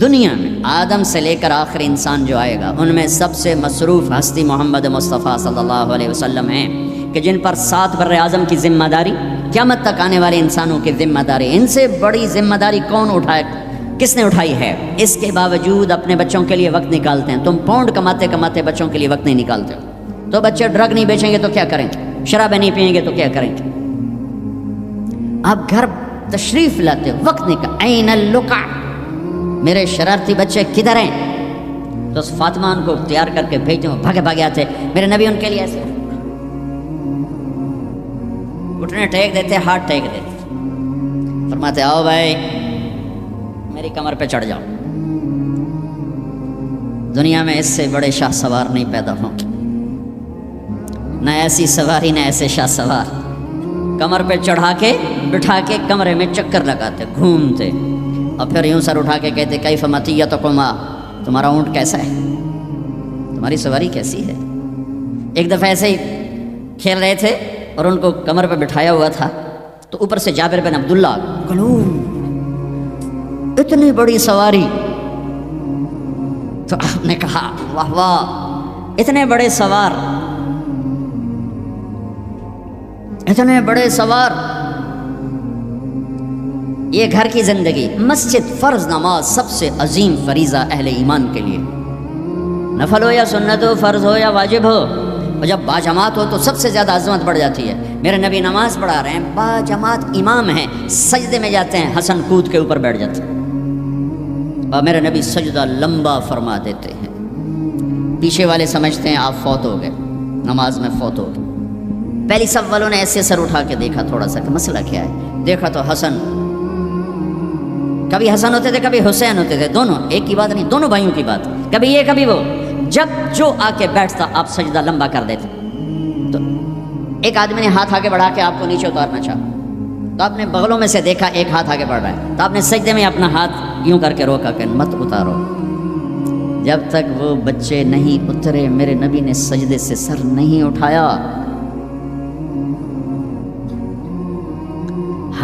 دنیا میں آدم سے لے کر آخری انسان جو آئے گا ان میں سب سے مصروف ہستی محمد مصطفیٰ صلی اللہ علیہ وسلم ہیں، کہ جن پر 7 بر اعظم کی ذمہ داری، قیامت تک آنے والے انسانوں کی ذمہ داری، ان سے بڑی ذمہ داری کون اٹھائے، کس نے اٹھائی ہے؟ اس کے باوجود اپنے بچوں کے لیے وقت نکالتے ہیں. تم پاؤنڈ کماتے کماتے بچوں کے لیے وقت نہیں نکالتے ہو. تو بچے ڈرگ نہیں بیچیں گے تو کیا کریں گے؟ شرابیں نہیں پئیں گے تو کیا کریں گے؟ آپ گھر تشریف لاتے ہو، وقت نکال. این اللقا، میرے شرارتی بچے کدھر ہیں؟ تو فاطمہ ان کو تیار کر کے بھیجتے ہیں، بھاگے بھاگے آتے. میرے نبی ان کے لیے ایسے گھٹنے ٹیک دیتے، ہاتھ ٹیک دیتے، فرماتے آؤ بھائی میری کمر پہ چڑھ جاؤ. دنیا میں اس سے بڑے شاہ سوار نہیں پیدا ہوں، نہ ایسی سواری نہ ایسے شاہ سوار. کمر پہ چڑھا کے بٹھا کے کمرے میں چکر لگاتے، گھومتے، اور پھر یوں سر اٹھا کے کہتے کیف مطیتکما، تمہارا اونٹ کیسا ہے، تمہاری سواری کیسی ہے. ایک دفعہ ایسے ہی کھیل رہے تھے اور ان کو کمر پہ بٹھایا ہوا تھا، تو اوپر سے جابر بن عبداللہ کلوم، اتنی بڑی سواری. تو آپ نے کہا واہ واہ، اتنے بڑے سوار، اتنے بڑے سوار. یہ گھر کی زندگی، مسجد، فرض نماز سب سے عظیم فریضہ اہل ایمان کے لیے، نفل ہو یا سنت ہو، فرض ہو یا واجب ہو. اور جب باجماعت ہو تو سب سے زیادہ عظمت بڑھ جاتی ہے. میرے نبی نماز پڑھا رہے ہیں، باجماعت امام ہیں، سجدے میں جاتے ہیں، حسن کود کے اوپر بیٹھ جاتے ہیں اور میرے نبی سجدہ لمبا فرما دیتے ہیں. پیچھے والے سمجھتے ہیں آپ فوت ہو گئے، نماز میں فوت ہو گئے. پہلی صف والوں نے ایسے سر اٹھا کے دیکھا تھوڑا سا کہ مسئلہ کیا ہے. دیکھا تو حسن، کبھی حسن ہوتے تھے کبھی حسین ہوتے تھے، دونوں ایک کی بات نہیں، دونوں بھائیوں کی بات، کبھی یہ کبھی وہ. جب جو آ کے بیٹھتا آپ سجدہ لمبا کر دیتے. تو ایک آدمی نے ہاتھ آگے بڑھا کے آپ کو نیچے اتارنا چاہا، تو آپ نے بغلوں میں سے دیکھا ایک ہاتھ آگے بڑھ رہا ہے، تو آپ نے سجدے میں اپنا ہاتھ یوں کر کے روکا کہ مت اتارو. جب تک وہ بچے نہیں اترے میرے نبی نے سجدے سے سر نہیں اٹھایا.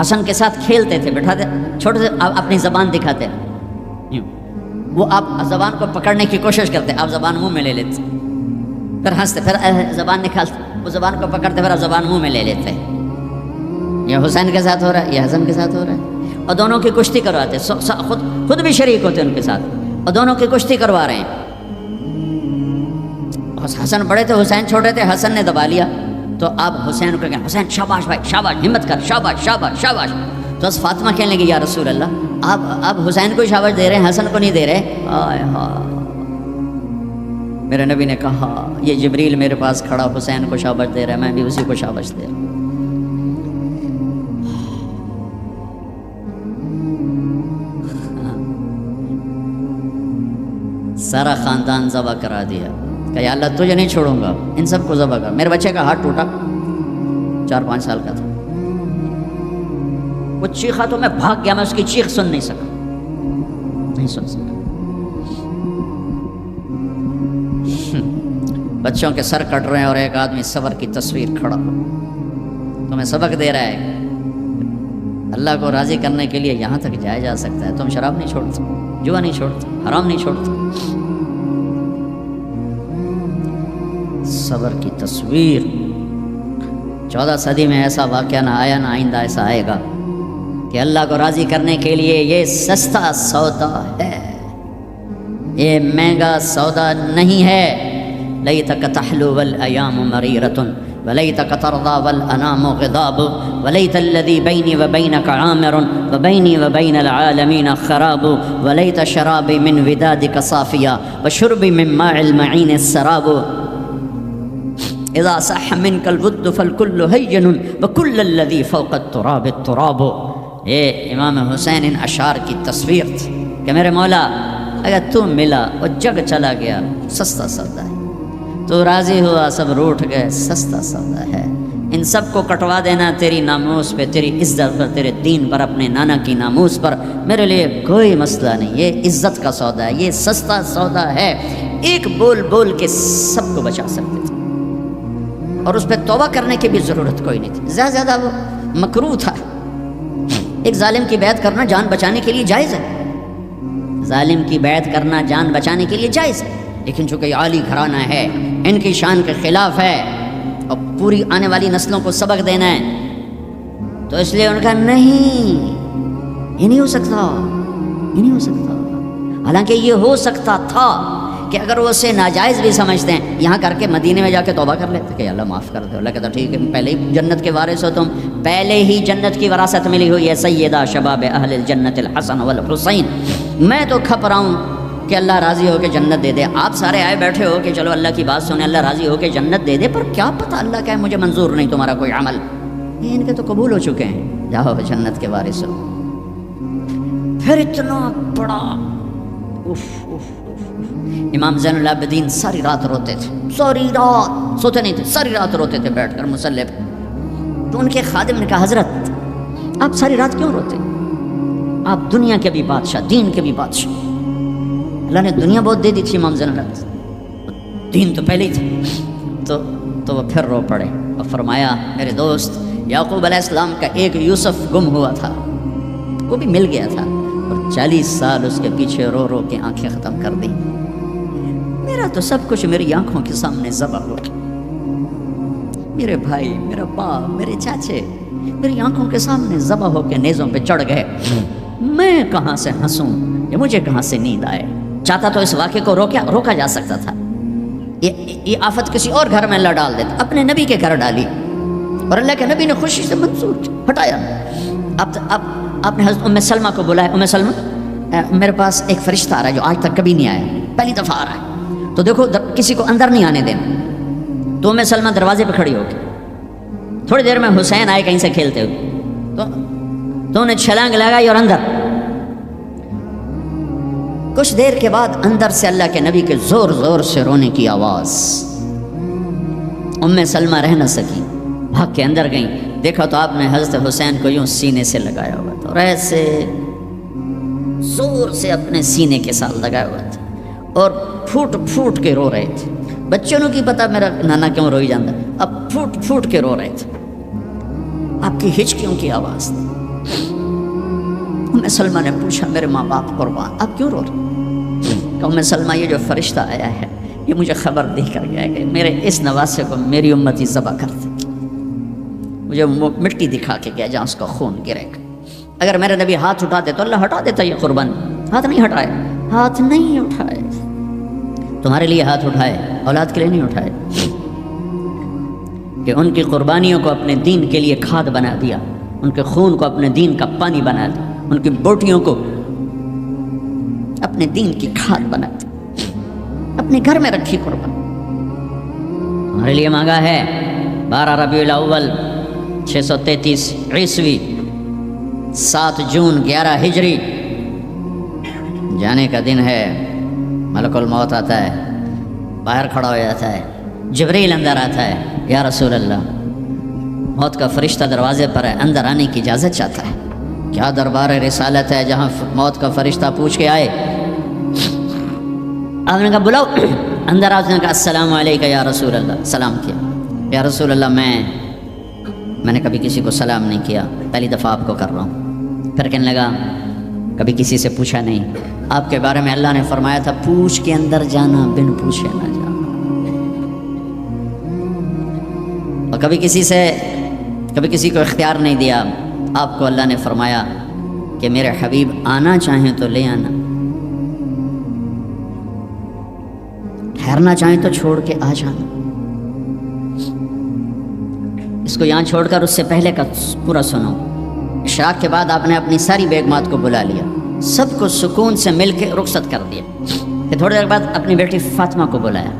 حسن کے ساتھ کھیلتے تھے، بٹھاتے، چھوٹے سے اپنی زبان دکھاتے، وہ آپ زبان کو پکڑنے کی کوشش کرتے، آپ زبان منہ میں لے لیتے، پھر ہنستے، پھر زبان نکالتے، وہ زبان کو پکڑتے، پھر آپ زبان منہ میں لے لیتے. یہ حسین کے ساتھ ہو رہا ہے، یہ حسن کے ساتھ ہو رہا ہے. اور دونوں کی کشتی کرواتے، خود بھی شریک ہوتے ان کے ساتھ، اور دونوں کی کشتی کروا رہے ہیں. حسن بڑے تھے، حسین چھوٹے تھے، حسن نے دبا لیا تو آپ حسین کو کہیں حسین شاباش بھائی، شاباش، ہمت کر، شاباش شاباش شاباش. تو بس فاطمہ کہنے لگی یا رسول اللہ، آپ حسین کو شاباش دے رہے ہیں، حسن کو نہیں دے رہے. آئے ہاں. میرے نبی نے کہا یہ جبریل میرے پاس کھڑا حسین کو شاباش دے رہا ہے، میں بھی اسی کو شاباش دے رہا ہوں. سارا خاندان ذبح کرا دیا کہ یا اللہ تجھے نہیں چھوڑوں گا، ان سب کو ذبح کر. میرے بچے کا ہاتھ ٹوٹا، 4-5 سال کا تھا، وہ چیخا تو میں بھاگ گیا، میں اس کی چیخ سن نہیں سکا، نہیں سن سکا. بچوں کے سر کٹ رہے ہیں اور ایک آدمی صبر کی تصویر کھڑا تمہیں سبق دے رہا ہے اللہ کو راضی کرنے کے لیے یہاں تک جایا جا سکتا ہے. تم شراب نہیں چھوڑتے، جوا نہیں چھوڑتے، حرام نہیں چھوڑتے. صبر کی تصویر. 14 صدی میں ایسا واقعہ نہ آیا، نہ آئندہ ایسا آئے گا کہ اللہ کو راضی کرنے کے لیے یہ سستا سودا ہے، یہ مہنگا سودا نہیں ہے. لیتک تحلو والایام مریرۃ ولیتک ترضى والانام غضاب ولیت الذی بینی وبینک عامر وبینی وبین العالمین خراب ولیت شرابی من ودادک صافیا وشربی من ماء المعین السراب اذا صح منك الود فالكل هين وكل الذي فوق التراب التراب. یہ امام حسین ان اشعار کی تصویر تھی کہ میرے مولا اگر تو ملا اور جگ چلا گیا سستا سودا ہے، تو راضی ہوا سب روٹ گئے سستا سودا ہے. ان سب کو کٹوا دینا تیری ناموس پہ، تیری عزت پر، تیرے دین پر، اپنے نانا کی ناموس پر میرے لیے کوئی مسئلہ نہیں، یہ عزت کا سودا ہے، یہ سستا سودا ہے۔ ایک بول بول کے سب کو بچا سکتے تھے، اور اس پہ توبہ کرنے کی بھی ضرورت کوئی نہیں تھی، زیادہ وہ مکروہ تھا۔ ایک ظالم کی بیعت کرنا جان بچانے کے لیے جائز ہے، ظالم کی بیعت کرنا جان بچانے کے لیے جائز ہے، لیکن چونکہ یہ عالی گھرانہ ہے، ان کی شان کے خلاف ہے اور پوری آنے والی نسلوں کو سبق دینا ہے، تو اس لیے ان کا نہیں، یہ نہیں ہو سکتا، یہ نہیں ہو سکتا۔ حالانکہ یہ ہو سکتا تھا کہ اگر وہ اسے ناجائز بھی سمجھتے ہیں، یہاں کر کے مدینے میں جا کے توبہ کر لیتے کہ اللہ معاف کر دو۔ اللہ کہتا ٹھیک ہے، پہلے ہی جنت کے وارث ہو تم، پہلے ہی جنت کی وراثت ملی ہوئی ہے، سیدہ شباب اہل الجنت الحسن والحسین، میں تو کھپ رہا ہوں کہ اللہ راضی ہو کے جنت دے دے۔ آپ سارے آئے بیٹھے ہو کہ چلو اللہ کی بات سنیں، اللہ راضی ہو کے جنت دے دے، پر کیا پتہ اللہ کہے مجھے منظور نہیں تمہارا کوئی عمل، یہ ان کے تو قبول ہو چکے ہیں، جاؤ جنت کے وارث ہو۔ پھر اتنا بڑا امام زین العابدین ساری رات روتے تھے، ساری رات سوتے نہیں تھے، ساری رات روتے تھے بیٹھ کر مصلی پہ۔ تو ان کے خادم نے کہا حضرت آپ ساری رات کیوں روتے؟ آپ دنیا کے بھی بادشاہ، دین کے بھی بادشاہ، اللہ نے دنیا بہت دے دی تھی امام زین العابدین، دین تو پہلے ہی تھے۔ تو وہ پھر رو پڑے اور فرمایا میرے دوست یعقوب علیہ السلام کا ایک یوسف گم ہوا تھا، وہ بھی مل گیا تھا، اور 40 سال اس کے پیچھے رو رو کے آنکھیں ختم کر دی۔ میرا تو سب کچھ میری آنکھوں کے سامنے ذبح ہو گیا، میرے بھائی، میرا باپ، میرے چاچے میری آنکھوں کے سامنے ذبح ہو کے نیزوں پہ چڑھ گئے، میں کہاں سے ہنسوں یا مجھے کہاں سے نیند آئے؟ چاہتا تو اس واقعے کو روکا جا سکتا تھا، یہ آفت کسی اور گھر میں اللہ ڈال دیتا، اپنے نبی کے گھر ڈالی، اور اللہ کے نبی نے خوشی سے منظور ہٹایا۔ آپ نے حضرت ام سلمہ کو بلایا، ام سلمہ میرے پاس ایک فرشتہ آ رہا ہے جو آج تک کبھی نہیں آیا، پہلی دفعہ آ رہا ہے، تو دیکھو کسی کو اندر نہیں آنے دینا۔ تو ام سلمہ دروازے پہ کھڑی ہو کے، تھوڑی دیر میں حسین آئے کہیں سے کھیلتے ہوئے، تو انہیں چھلانگ لگائی اور اندر۔ کچھ دیر کے بعد اندر سے اللہ کے نبی کے زور زور سے رونے کی آواز، ام سلمہ رہ نہ سکی، بھاگ کے اندر گئیں، دیکھا تو آپ نے حضرت حسین کو یوں سینے سے لگایا ہوا تھا، اور ایسے زور سے اپنے سینے کے ساتھ لگایا ہوا تھا، اور پھوٹ پھوٹ کے رو رہے تھے۔ بچوں کو کی پتا میرا نانا کیوں روئی جاتا، اب پھوٹ پھوٹ کے رو رہے تھے، آپ کی ہچکیوں کی آواز تھی۔ ام سلمہ نے پوچھا میرے ماں باپ قربان آپ کیوں رو رہے؟ کہ ام سلمہ یہ جو فرشتہ آیا ہے یہ مجھے خبر دے کر گیا کہ میرے اس نواسے کو میری امتی ذبح کر دے، مجھے مٹی دکھا کے گیا جہاں اس کا خون گرے گا، اگر میرے نبی ہاتھ اٹھاتے تو اللہ ہٹا دیتا یہ قربان، ہاتھ نہیں ہٹائے، ہاتھ نہیں اٹھائے، تمہارے لیے ہاتھ اٹھائے، اولاد کے لیے نہیں اٹھائے، کہ ان کی قربانیوں کو اپنے دین کے لیے کھاد بنا دیا، ان کے خون کو اپنے دین کا پانی بنا دیا، ان کی بوٹیوں کو اپنے دین کی کھاد بنا دی، اپنے گھر میں رکھی قربان، ہمارے لیے مانگا ہے 12 ربیع الاول 633 عیسوی 7 جون 11 ہجری جانے کا دن ہے، ملک الموت آتا ہے، باہر کھڑا ہو جاتا ہے، جبریل اندر آتا ہے، یا رسول اللہ موت کا فرشتہ دروازے پر ہے، اندر آنے کی اجازت چاہتا ہے۔ کیا دربار رسالت ہے جہاں موت کا فرشتہ پوچھ کے آئے؟ آپ نے کہا بلاؤ، اندر آپ نے کہا السلام علیکم یا رسول اللہ، سلام کیا، یا رسول اللہ میں نے کبھی کسی کو سلام نہیں کیا، پہلی دفعہ آپ کو کر رہا ہوں۔ پھر کہنے لگا کبھی کسی سے پوچھا نہیں، آپ کے بارے میں اللہ نے فرمایا تھا پوچھ کے اندر جانا، بن پوچھے نہ جانا، اور کبھی کسی کو اختیار نہیں دیا، آپ کو اللہ نے فرمایا کہ میرے حبیب آنا چاہیں تو لے آنا، ٹھہرنا چاہیں تو چھوڑ کے آ جانا۔ اس کو یہاں چھوڑ کر اس سے پہلے کا پورا سنو۔ اشراق کے بعد آپ نے اپنی ساری بیگمات کو بلا لیا، سب کو سکون سے مل کے رخصت کر دیا، پھر تھوڑی دیر بعد اپنی بیٹی فاطمہ کو بلایا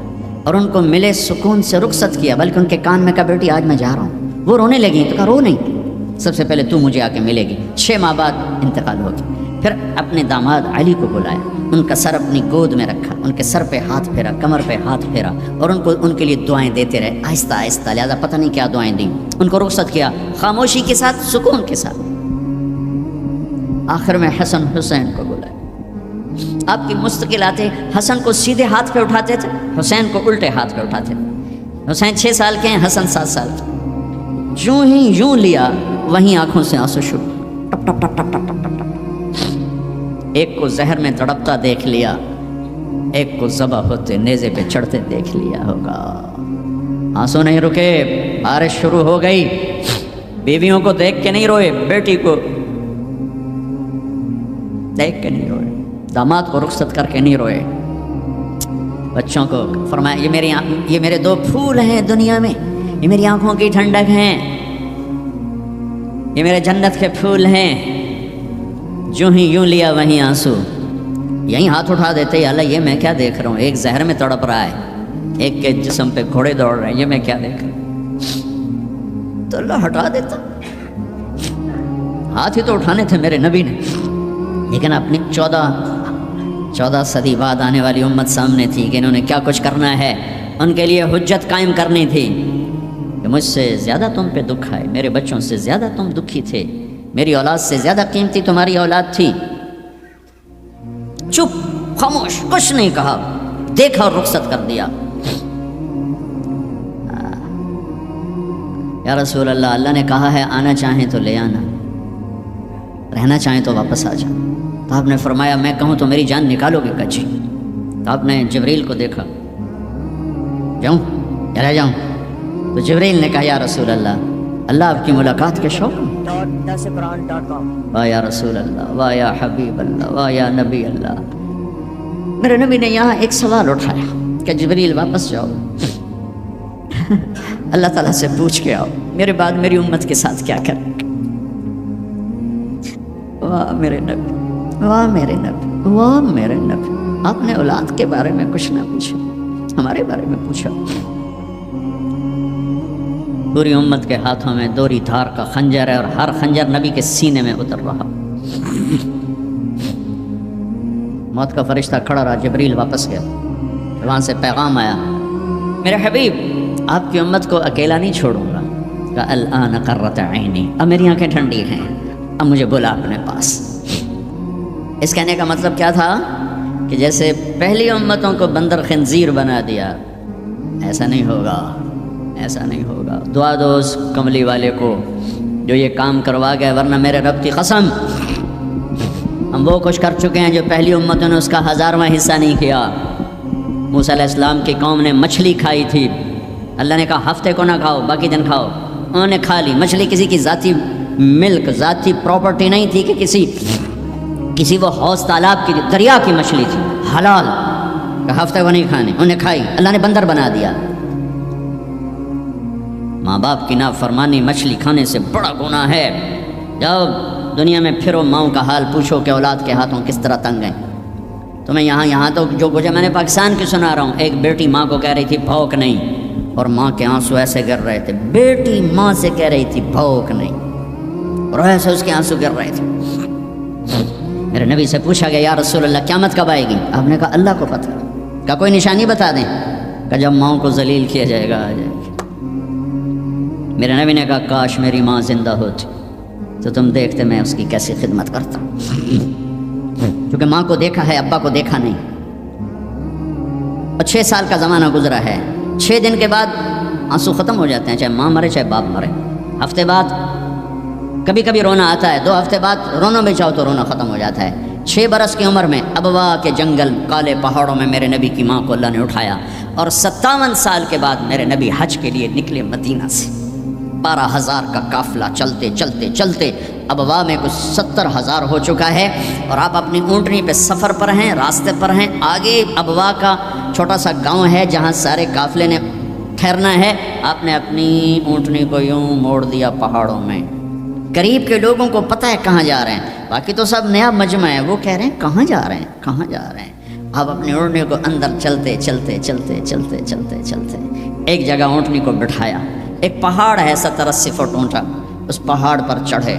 اور ان کو ملے سکون سے رخصت کیا، بلکہ ان کے کان میں کہا بیٹی آج میں جا رہا ہوں۔ وہ رونے لگی تو کہا رو نہیں، سب سے پہلے تو مجھے آ کے ملے گی۔ 6 ماہ بعد انتقال ہو گیا۔ پھر اپنے داماد علی کو بلایا، ان کا سر اپنی گود میں رکھا، ان کے سر پہ ہاتھ پھیرا، کمر پہ ہاتھ پھیرا، اور ان کے لیے دعائیں دیتے رہے آہستہ آہستہ، لہٰذا پتہ نہیں کیا دعائیں دیں، ان کو رخصت کیا خاموشی کے ساتھ، سکون کے ساتھ۔ آخر میں حسن حسین کو بلایا۔ آپ کی مستقل آتے حسن کو سیدھے ہاتھ پہ اٹھاتے تھے، حسین کو الٹے ہاتھ پہ اٹھاتے تھے۔ حسین 6 سال کے ہیں، حسن 7 سال کے۔ جو ہی یوں لیا وہیں آنکھوں سے آنسو شروع، ٹپ ٹپ ٹپ ٹپ ٹپ ٹپ ٹپ ٹپ۔ ایک کو زہر میں تڑپتا دیکھ لیا، ایک کو ذبح ہوتے نیزے پہ چڑھتے دیکھ لیا ہوگا۔ آنسو نہیں رکے، بارش شروع ہو گئی۔ بیویوں کو دیکھ کے نہیں روئے، بیٹی کو دیکھ کے نہیں روئے، داماد کو رخصت کر کے نہیں روئے، بچوں کو فرمایا یہ میرے 2 پھول ہیں دنیا میں، یہ میری آنکھوں کی ٹھنڈک ہیں، یہ میرے جنت کے پھول ہیں۔ جو ہی یوں لیا وہیں آنسو، یہیں ہاتھ اٹھا دیتے، یا اللہ یہ میں کیا دیکھ رہا ہوں، ایک زہر میں تڑپ رہا ہے، ایک کے جسم پہ گھوڑے دوڑ رہے ہیں، یہ میں کیا دیکھ رہا ہوں۔ تو اللہ ہٹا دیتا، ہاتھ ہی تو اٹھانے تھے میرے نبی نے، لیکن اپنی 14 صدی بعد آنے والی امت سامنے تھی کہ انہوں نے کیا کچھ کرنا ہے، ان کے لیے حجت قائم کرنی تھی کہ مجھ سے زیادہ تم پہ دکھ آئے، میرے بچوں سے زیادہ تم دکھی تھے، میری اولاد سے زیادہ قیمتی تمہاری اولاد تھی۔ چپ، خاموش، کچھ نہیں کہا، دیکھا اور رخصت کر دیا۔ یا رسول اللہ، اللہ نے کہا ہے آنا چاہیں تو لے آنا، رہنا چاہیں تو واپس آ جا۔ تو آپ نے فرمایا میں کہوں تو میری جان نکالو گے کچھ؟ تو آپ نے جبریل کو دیکھا، جاؤں یا رہ جاؤں؟ تو جبریل نے کہا یا رسول اللہ، اللہ آپ کی ملاقات کے شوق میں۔ واہ یا رسول اللہ، واہ یا حبیب اللہ، واہ یا نبی اللہ۔ میرے نبی نے یہاں ایک سوال اٹھایا کہ جبریل واپس جاؤ، اللہ تعالیٰ سے پوچھ کے آؤ میرے بعد میری امت کے ساتھ کیا کریں۔ واہ میرے نبی، واہ میرے نبی، واہ میرے نبی، آپ نے اولاد کے بارے میں کچھ نہ پوچھا، ہمارے بارے میں پوچھا۔ پوری امت کے ہاتھوں میں دوری دھار کا خنجر ہے، اور ہر خنجر نبی کے سینے میں اتر رہا۔ موت کا فرشتہ کھڑا رہا، جبریل واپس گیا، وہاں سے پیغام آیا، میرے حبیب آپ کی امت کو اکیلا نہیں چھوڑوں گا۔ کہ الآن قرۃ عینی، اب میری آنکھیں ٹھنڈی ہیں، اب مجھے بلا اپنے پاس۔ اس کہنے کا مطلب کیا تھا کہ جیسے پہلی امتوں کو بندر خنزیر بنا دیا، ایسا نہیں ہوگا، ایسا نہیں ہوگا۔ دعا دو اس کملی والے کو جو یہ کام کروا گیا، ورنہ میرے رب کی قسم ہم وہ کچھ کر چکے ہیں جو پہلی امتوں نے اس کا 1000واں حصہ نہیں کیا۔ موسیٰ علیہ السلام کی قوم نے مچھلی کھائی تھی، اللہ نے کہا ہفتے کو نہ کھاؤ، باقی دن کھاؤ، انہوں نے کھا لی۔ مچھلی کسی کی ذاتی ملک، ذاتی پراپرٹی نہیں تھی کہ کسی وہ حوض تالاب کی، دریا کی مچھلی تھی، حلال، کہ ہفتے کو نہیں کھانے، انہوں نے کھائی، اللہ نے بندر بنا دیا۔ ماں باپ کی نافرمانی مچھلی کھانے سے بڑا گناہ ہے۔ جاؤ دنیا میں پھرو، ماؤں کا حال پوچھو کہ اولاد کے ہاتھوں کس طرح تنگ ہیں۔ تو میں یہاں تو جو کچھ میں نے پاکستان کی سنا رہا ہوں، ایک بیٹی ماں کو کہہ رہی تھی بھوک نہیں، اور ماں کے آنسو ایسے گر رہے تھے۔ بیٹی ماں سے کہہ رہی تھی بھوک نہیں، اور ایسے اس کے آنسو گر رہے تھے۔ میرے نبی سے پوچھا گیا یا رسول اللہ قیامت کب آئے گی؟ آپ نے کہا اللہ کو پتہ۔ کہا کوئی نشانی بتا دیں؟ کہ جب ماؤں کو ذلیل کیا جائے گا، آ جائے گی۔ میرے نبی نے کہا کاش میری ماں زندہ ہوتی تو تم دیکھتے میں اس کی کیسی خدمت کرتا، کیونکہ ماں کو دیکھا ہے، ابا کو دیکھا نہیں۔ اور 6 سال کا زمانہ گزرا ہے، 6 دن کے بعد آنسو ختم ہو جاتے ہیں، چاہے ماں مرے چاہے باپ مرے۔ ہفتے بعد کبھی کبھی رونا آتا ہے، 2 ہفتے بعد رونا بھی چاہو تو رونا ختم ہو جاتا ہے۔ 6 برس کی عمر میں ابوا کے جنگل کالے پہاڑوں میں میرے نبی کی ماں کو اللہ نے اٹھایا، اور 57 سال کے بعد میرے نبی حج کے لیے نکلے مدینہ سے۔ 12,000 کا قافلہ چلتے چلتے چلتے ابوا میں کچھ 70,000 ہو چکا ہے، اور آپ اپنی اونٹنی پہ سفر پر ہیں، راستے پر ہیں۔ آگے ابوا کا چھوٹا سا گاؤں ہے جہاں سارے قافلے نے ٹھہرنا ہے۔ آپ نے اپنی اونٹنی کو یوں موڑ دیا پہاڑوں میں۔ قریب کے لوگوں کو پتہ ہے کہاں جا رہے ہیں، باقی تو سب نیا مجمع ہے، وہ کہہ رہے ہیں کہاں جا رہے ہیں، کہاں جا رہے ہیں۔ آپ اپنی اونٹنی کو اندر چلتے چلتے چلتے چلتے چلتے چلتے ایک جگہ اونٹنی کو بٹھایا۔ ایک پہاڑ ہے 70-80 فٹ اونچا، اس پہاڑ پر چڑھے۔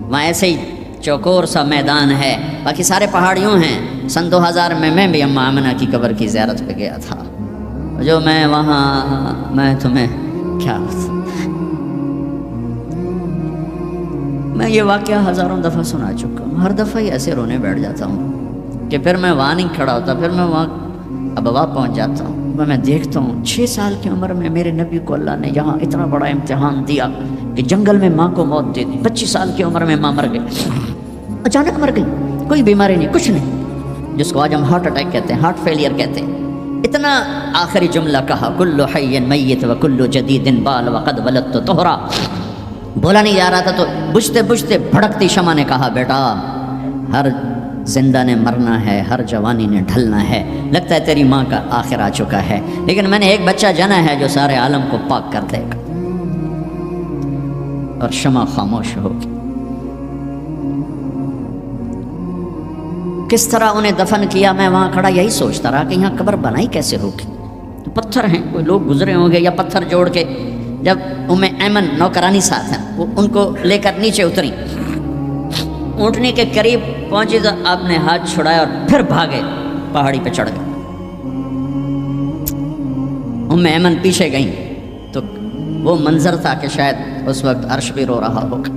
وہاں ایسے ہی چوکور سا میدان ہے، باقی سارے پہاڑیوں ہیں۔ سن 2000 میں بھی اماں آمنہ کی قبر کی زیارت پہ گیا تھا، جو میں وہاں، میں تمہیں کیا، میں یہ واقعہ ہزاروں دفعہ سنا چکا ہوں، ہر دفعہ ہی ایسے رونے بیٹھ جاتا ہوں کہ پھر میں وہاں نہیں کھڑا ہوتا، پھر میں وہاں ابوا پہنچ جاتا ہوں۔ میں دیکھتا ہوں 6 سال کی عمر میں میرے نبی کو اللہ نے یہاں اتنا بڑا امتحان دیا کہ جنگل میں ماں کو موت دے دی، 25 سال کی عمر میں ماں مر گئی، اچانک مر گئی، کوئی بیماری نہیں، کچھ نہیں، جس کو آج ہم ہارٹ اٹیک کہتے ہیں، ہارٹ فیلئر کہتے ہیں۔ اتنا آخری جملہ کہا، کل حی میت و کل جدید بال وقد ولدت طہرا، بولا نہیں جا رہا تھا تو بجھتے بجھتے بھڑکتی شمع نے کہا، بیٹا ہر زندہ نے مرنا ہے، ہر جوانی نے ڈھلنا ہے، لگتا ہے تیری ماں کا آخر آ چکا ہے، لیکن میں نے ایک بچہ جنا ہے جو سارے عالم کو پاک کر دے گا۔ اور شمع خاموش ہوگی۔ کس طرح انہیں دفن کیا، میں وہاں کھڑا یہی سوچتا رہا کہ یہاں قبر بنائی کیسے ہوگی، پتھر ہیں، کوئی لوگ گزرے ہوں گے یا پتھر جوڑ کے۔ جب ایمن نوکرانی ساتھ ہیں، وہ ان کو لے کر نیچے اتری، اونٹنے کے قریب پہنچی تو آپ نے ہاتھ چھڑایا اور پھر بھاگے، پہاڑی پہ چڑھ گئے۔ ایمن پیچھے گئیں تو وہ منظر تھا کہ شاید اس وقت عرش بھی رو رہا ہوگا۔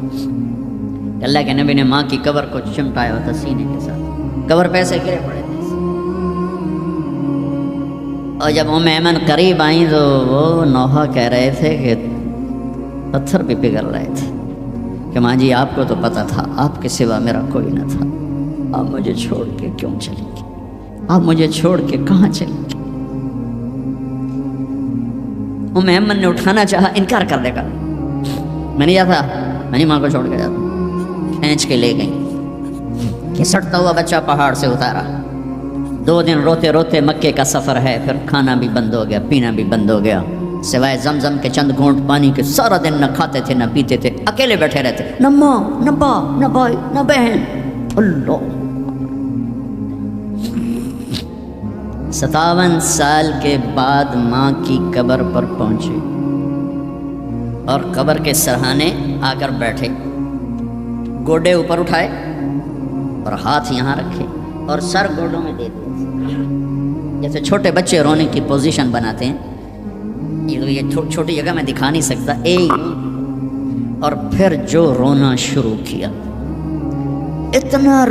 اللہ کے نبی نے ماں کی قبر کو چمٹایا ہوتا سینے کے ساتھ، قبر پہ سے گرے پڑے تھے، اور جب ایمن قریب آئیں تو وہ نوحہ کہہ رہے تھے کہ پتھر بھی پگھل رہے تھے کہ ماں جی آپ کو تو پتہ تھا آپ کے سوا میرا کوئی نہ تھا، آپ مجھے چھوڑ کے کیوں چلی گئی، آپ مجھے چھوڑ کے کہاں چلی گئی۔ ایمن نے اٹھانا چاہا، انکار کر دے گا، میں نہیں جاتا، میں نہیں ماں کو چھوڑ کے جاتا، کھینچ کے لے گئی، کھسٹتا ہوا بچہ پہاڑ سے اتارا۔ 2 دن روتے روتے مکے کا سفر ہے، پھر کھانا بھی بند ہو گیا، پینا بھی بند ہو گیا، سوائے زمزم کے چند گھونٹ پانی کے سارا دن نہ کھاتے تھے نہ پیتے تھے، اکیلے بیٹھے رہتے، نہ ماں نہ باپ نہ بھائی نہ بہن۔ اللہ 57 سال کے بعد ماں کی قبر پر پہنچے اور قبر کے سرہانے آ کر بیٹھے، گوڈے اوپر اٹھائے اور ہاتھ یہاں رکھے اور سر گوڈوں میں دے دیا، جیسے چھوٹے بچے رونے کی پوزیشن بناتے ہیں، یہ چھوٹی جگہ میں دکھا نہیں سکتا، اور پھر جو رونا شروع کیا، اتنا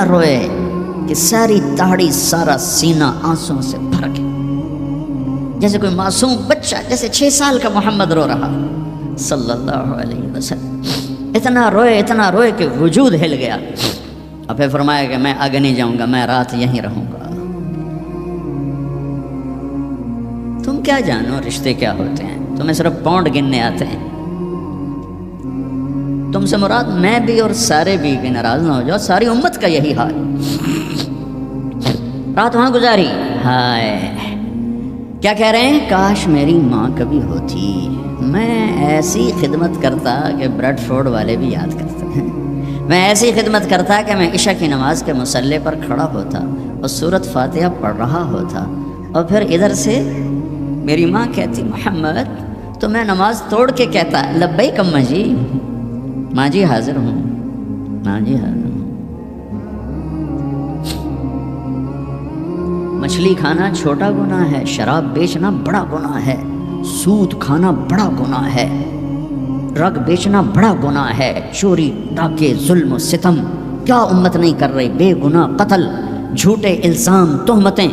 روئے کہ ساری داڑھی سارا سینہ آنسوں سے بھر گیا، جیسے کوئی معصوم بچہ، جیسے 6 سال کا محمد رو رہا صلی اللہ علیہ وسلم، اتنا روئے کہ وجود ہل گیا۔ اور پھر فرمایا کہ میں آگے نہیں جاؤں گا، میں رات یہیں رہوں گا۔ تم کیا جانو رشتے کیا ہوتے ہیں، تمہیں صرف پاؤنڈ گننے آتے ہیں، تم سے مراد میں بھی اور سارے بھی ناراض نہ ہو جاؤ، ساری امت کا یہی حال۔ رات وہاں گزاری، ہائے کیا کہہ رہے ہیں، کاش میری ماں کبھی ہوتی، میں ایسی خدمت کرتا کہ بریڈ فورڈ والے بھی یاد کرتے ہیں، میں ایسی خدمت کرتا کہ میں عشاء کی نماز کے مصلی پر کھڑا ہوتا اور سورۃ فاتحہ پڑھ رہا ہوتا، اور پھر ادھر سے میری ماں کہتی محمد، تو میں نماز توڑ کے کہتا لبیک اماں جی، ماں جی حاضر ہوں، ماں جی حاضر ہوں۔ مچھلی کھانا چھوٹا گناہ ہے، شراب بیچنا بڑا گناہ ہے، سود کھانا بڑا گناہ ہے، رگ بیچنا بڑا گناہ ہے، چوری ڈاکے ظلم و ستم کیا امت نہیں کر رہی، بے گناہ قتل، جھوٹے الزام تہمتیں،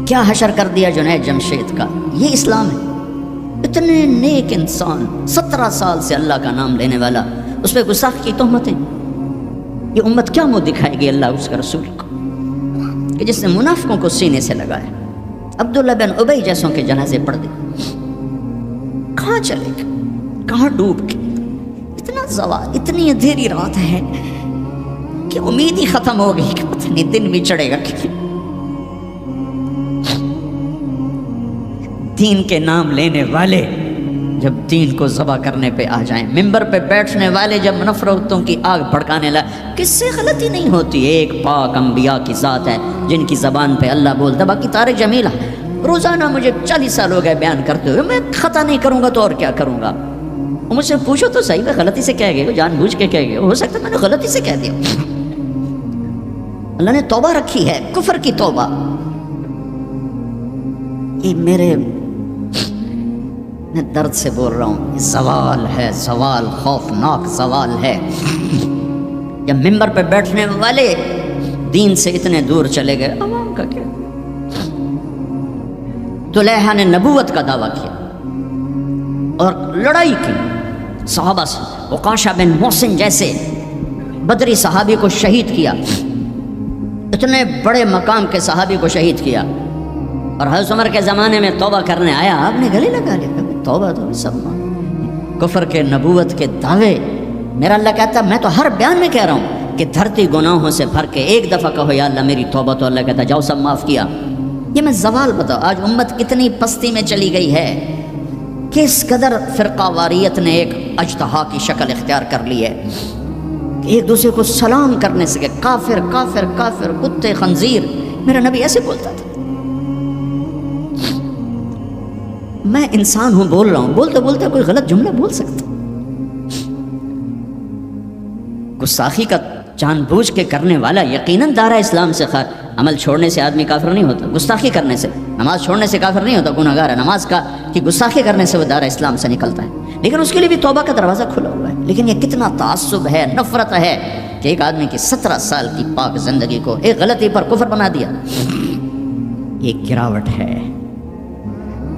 کیا حشر کر دیا جنید جمشید کا، یہ اسلام ہے۔ اتنے نیک انسان، 17 سال سے اللہ کا نام لینے والا، اس پہ گستاخ کی تہمتیں، یہ امت کیا منہ دکھائے گی اللہ اس کا رسول کو، کہ جس نے منافقوں کو سینے سے لگایا، عبداللہ بن ابی جیسوں کے جنازے پڑھ دے، کہاں چلے گا، کہاں ڈوب کے، اتنا زوال، اتنی اندھیری رات ہے کہ امید ہی ختم ہو گئی کہ پتہ نہیں دن بھی چڑھے گا کہ دین کے نام لینے والے جب دین کو ذبح کرنے پہ آ جائیں، ممبر پہ بیٹھنے والے جب نفرتوں کی آگ بھڑکانے لگے، کس سے غلطی نہیں ہوتی، ایک پاک انبیاء کی ذات ہے جن کی زبان پہ اللہ بولتا، باقی طارق جمیل روزانہ مجھے 40 سال ہو گئے بیان کرتے ہوئے، میں خطا نہیں کروں گا تو اور کیا کروں گا، مجھ سے پوچھو تو صحیح، میں غلطی سے کہہ گئے ہو، جان بوجھ کے کہہ گئے ہو سکتا ہے میں نے غلطی سے کہہ دیا۔ اللہ نے توبہ رکھی ہے، کفر کی توبہ۔ یہ میں درد سے بول رہا ہوں، یہ زوال ہے، زوال خوفناک زوال ہے۔ یا ممبر پہ بیٹھنے والے دین سے اتنے دور چلے گئے، عوام کا کیا؟ طلحہ نے نبوت کا دعویٰ کیا اور لڑائی کی صحابہ سے، عکاشہ بن محسن جیسے بدری صحابی کو شہید کیا، اتنے بڑے مقام کے صحابی کو شہید کیا، اور حضرت عمر کے زمانے میں توبہ کرنے آیا، آپ نے گلے لگا لیا توبہ تو سب کفر کے نبوت کے دعوے۔ میرا اللہ کہتا ہے میں تو ہر بیان میں کہہ رہا ہوں کہ دھرتی گناہوں سے بھر کے ایک دفعہ کہو یا اللہ میری توبہ، تو اللہ کہتا ہے جاؤ سب معاف کیا۔ یہ میں زوال بتاؤ، آج امت کتنی پستی میں چلی گئی ہے، کس قدر فرقہ واریت نے ایک اجتہا کی شکل اختیار کر لی ہے، ایک دوسرے کو سلام کرنے سے کہ کافر کافر کافر، کتے خنزیر۔ میرا نبی ایسے بولتا تھا۔ میں انسان ہوں، بول رہا ہوں، بولتے بولتے کوئی غلط جملہ بول سکتا۔ گستاخی کا جان بوجھ کے کرنے والا یقیناً دائرہ اسلام سے خارج۔ عمل چھوڑنے سے آدمی کافر نہیں ہوتا، گستاخی کرنے سے، نماز چھوڑنے سے کافر نہیں ہوتا، گناہگار ہے، نماز کی گستاخی کرنے سے وہ دائرہ اسلام سے نکلتا ہے، لیکن اس کے لیے بھی توبہ کا دروازہ کھلا ہوا ہے۔ لیکن یہ کتنا تعصب ہے، نفرت ہے کہ ایک آدمی کی 17 سال کی پاک زندگی کو ایک غلطی پر کفر بنا دیا۔ یہ گراوٹ ہے،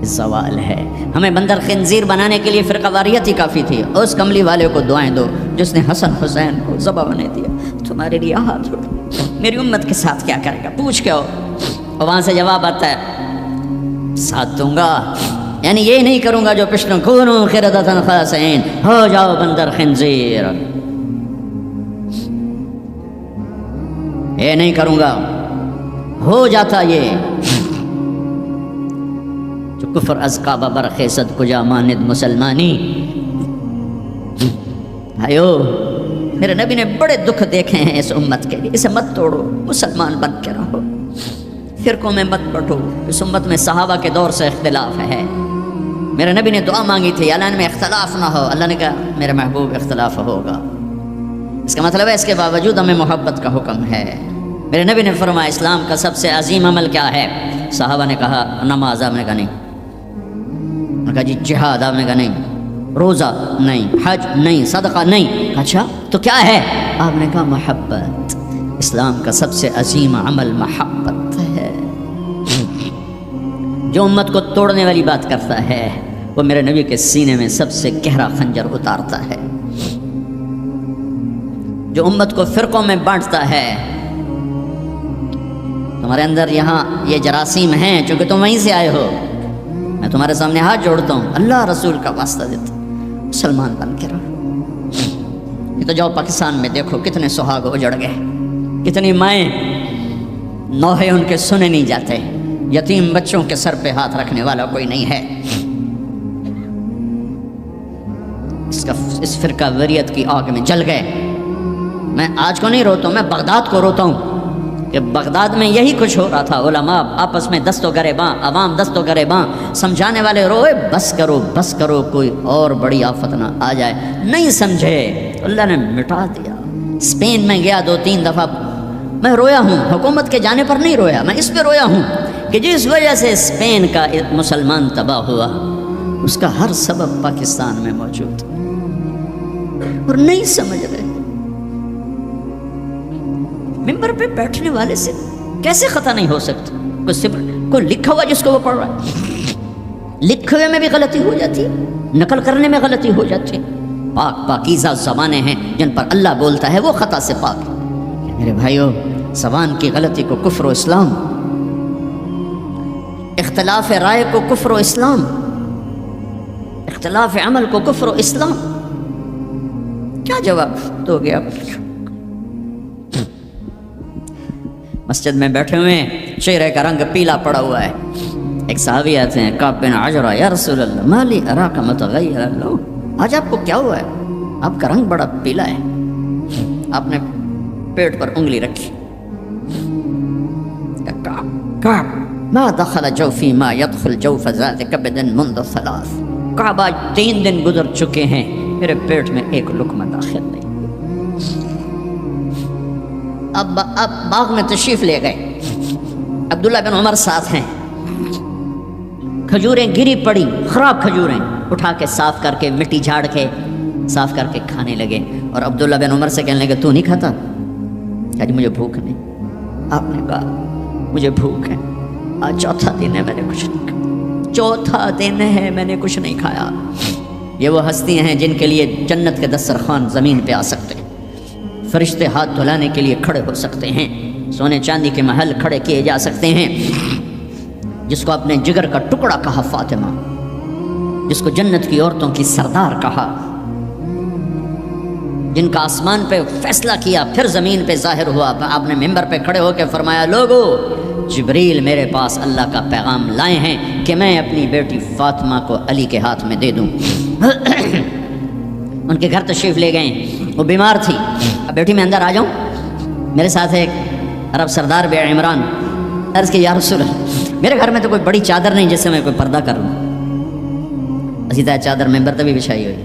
زوال ہے۔ ہمیں بندر خنزیر بنانے کے لیے فرقہ واریت ہی کافی تھی۔ اس کملی والے کو دعائیں دو جس نے حسن حسین کو ذبح بنا دیا، تمہارے لیے ہاتھ اٹھو، میری امت کے ساتھ کیا کرے گا، پوچھ کے آؤ۔ اور وہاں سے جواب آتا ہے ساتھ دوں گا، یعنی یہ نہیں کروں گا جو پشتوں کونو قردۃ خاسئین، ہو جاؤ بندر خنزیر، یہ نہیں کروں گا۔ ہو جاتا یہ کفر از کعبہ برخیزد کجا ماند مسلمانی۔ بھائیو، میرے نبی نے بڑے دکھ دیکھے ہیں اس امت کے لیے، اسے مت توڑو، مسلمان بن کے رہو، فرقوں میں مت بٹو۔ اس امت میں صحابہ کے دور سے اختلاف ہے۔ میرے نبی نے دعا مانگی تھی اللہ میں اختلاف نہ ہو، اللہ نے کہا میرے محبوب اختلاف ہوگا۔ اس کا مطلب ہے اس کے باوجود ہمیں محبت کا حکم ہے۔ میرے نبی نے فرمایا اسلام کا سب سے عظیم عمل کیا ہے؟ صحابہ نے کہا نماز، آپ نے کہا نہیں، انہوں نے کہا جی جہاد، آپ نے کہا نہیں، روزہ نہیں، حج نہیں، صدقہ نہیں، اچھا تو کیا ہے؟ آپ نے کہا محبت۔ اسلام کا سب سے عظیم عمل محبت ہے۔ جو امت کو توڑنے والی بات کرتا ہے وہ میرے نبی کے سینے میں سب سے گہرا خنجر اتارتا ہے۔ جو امت کو فرقوں میں بانٹتا ہے، تمہارے اندر یہاں یہ جراثیم ہیں چونکہ تم وہیں سے آئے ہو، میں تمہارے سامنے ہاتھ جوڑتا ہوں، اللہ رسول کا واسطہ دیتا ہوں، مسلمان بن کے رہو۔ یہ تو جاؤ پاکستان میں دیکھو کتنے سہاگ اجڑ گئے، کتنی مائیں نوحے ان کے سنے نہیں جاتے، یتیم بچوں کے سر پہ ہاتھ رکھنے والا کوئی نہیں ہے۔ اس فرقہ واریت کی آگ میں جل گئے۔ میں آج کو نہیں روتا ہوں، میں بغداد کو روتا ہوں کہ بغداد میں یہی کچھ ہو رہا تھا، علماء آپس میں دست و گریباں، عوام دست و گریباں، سمجھانے والے روئے بس کرو بس کرو، کوئی اور بڑی آفت نہ آ جائے، نہیں سمجھے، اللہ نے مٹا دیا۔ اسپین میں گیا 2-3 دفعہ، میں رویا ہوں، حکومت کے جانے پر نہیں رویا، میں اس پہ رویا ہوں کہ جس وجہ سے اسپین کا مسلمان تباہ ہوا، اس کا ہر سبب پاکستان میں موجود اور نہیں سمجھ رہے۔ ممبر پہ بیٹھنے والے سے کیسے خطا نہیں ہو سکتی؟ کوئی لکھا ہوا جس کو وہ پڑھ رہا ہے، لکھے ہوئے میں بھی غلطی ہو جاتی ہے، نقل کرنے میں غلطی ہو جاتی ہے۔ پاک پاکیزہ زبانیں ہیں جن پر اللہ بولتا ہے، وہ خطا سے پاک ہے۔ میرے بھائیو، زبان کی غلطی کو کفر و اسلام، اختلاف رائے کو کفر و اسلام، اختلاف عمل کو کفر و اسلام، کیا جواب دو گے آپ؟ مسجد میں بیٹھے ہوئے ہیں، چہرے کا رنگ پیلا پڑا ہوا ہے، ایک صحابی آتے ہیں، کعب بن عجرہ، یا رسول اللہ مالی اراک متغیر اللون، آج آپ کو کیا ہوا ہے؟ آپ کا رنگ بڑا پیلا ہے۔ آپ نے پیٹ پر انگلی رکھی، کعب ما دخل جوفی ما يدخل جوف ذات کبد منذ 3، کعب آج 3 دن گزر چکے ہیں میرے پیٹ میں ایک لقمہ داخل نہیں۔ اب باغ میں تشریف لے گئے، عبداللہ بن عمر ساتھ ہیں، کھجوریں گری پڑی، خراب کھجوریں اٹھا کے صاف کر کے مٹی جھاڑ کے صاف کر کے کھانے لگے، اور عبداللہ بن عمر سے کہنے لگے تو نہیں کھاتا؟ کہا جی مجھے بھوک نہیں۔ آپ نے کہا مجھے بھوک ہے، آج چوتھا دن ہے میں نے کچھ نہیں کھایا، چوتھا دن ہے میں نے کچھ نہیں کھایا۔ یہ وہ ہستیاں ہیں جن کے لیے جنت کے دسترخوان زمین پہ آ سکتے ہیں، فرشتے ہاتھ دھلانے کے لیے کھڑے ہو سکتے ہیں، سونے چاندی کے محل کھڑے کیے جا سکتے ہیں۔ جس کو اپنے جگر کا ٹکڑا کہا فاطمہ، جس کو جنت کی عورتوں کی سردار کہا، جن کا آسمان پہ فیصلہ کیا پھر زمین پہ ظاہر ہوا، آپ نے ممبر پہ کھڑے ہو کے فرمایا لوگو جبریل میرے پاس اللہ کا پیغام لائے ہیں کہ میں اپنی بیٹی فاطمہ کو علی کے ہاتھ میں دے دوں۔ ان کے گھر تشریف لے گئے، وہ بیمار تھی، اب بیٹی میں اندر آ جاؤں؟ میرے ساتھ ایک عرب سردار بے عمران، عرض کہ یا رسول اللہ میرے گھر میں تو کوئی بڑی چادر نہیں جس سے میں کوئی پردہ کر لوں، اسی طرح چادر ممبر تک بھی بچھائی ہوئی۔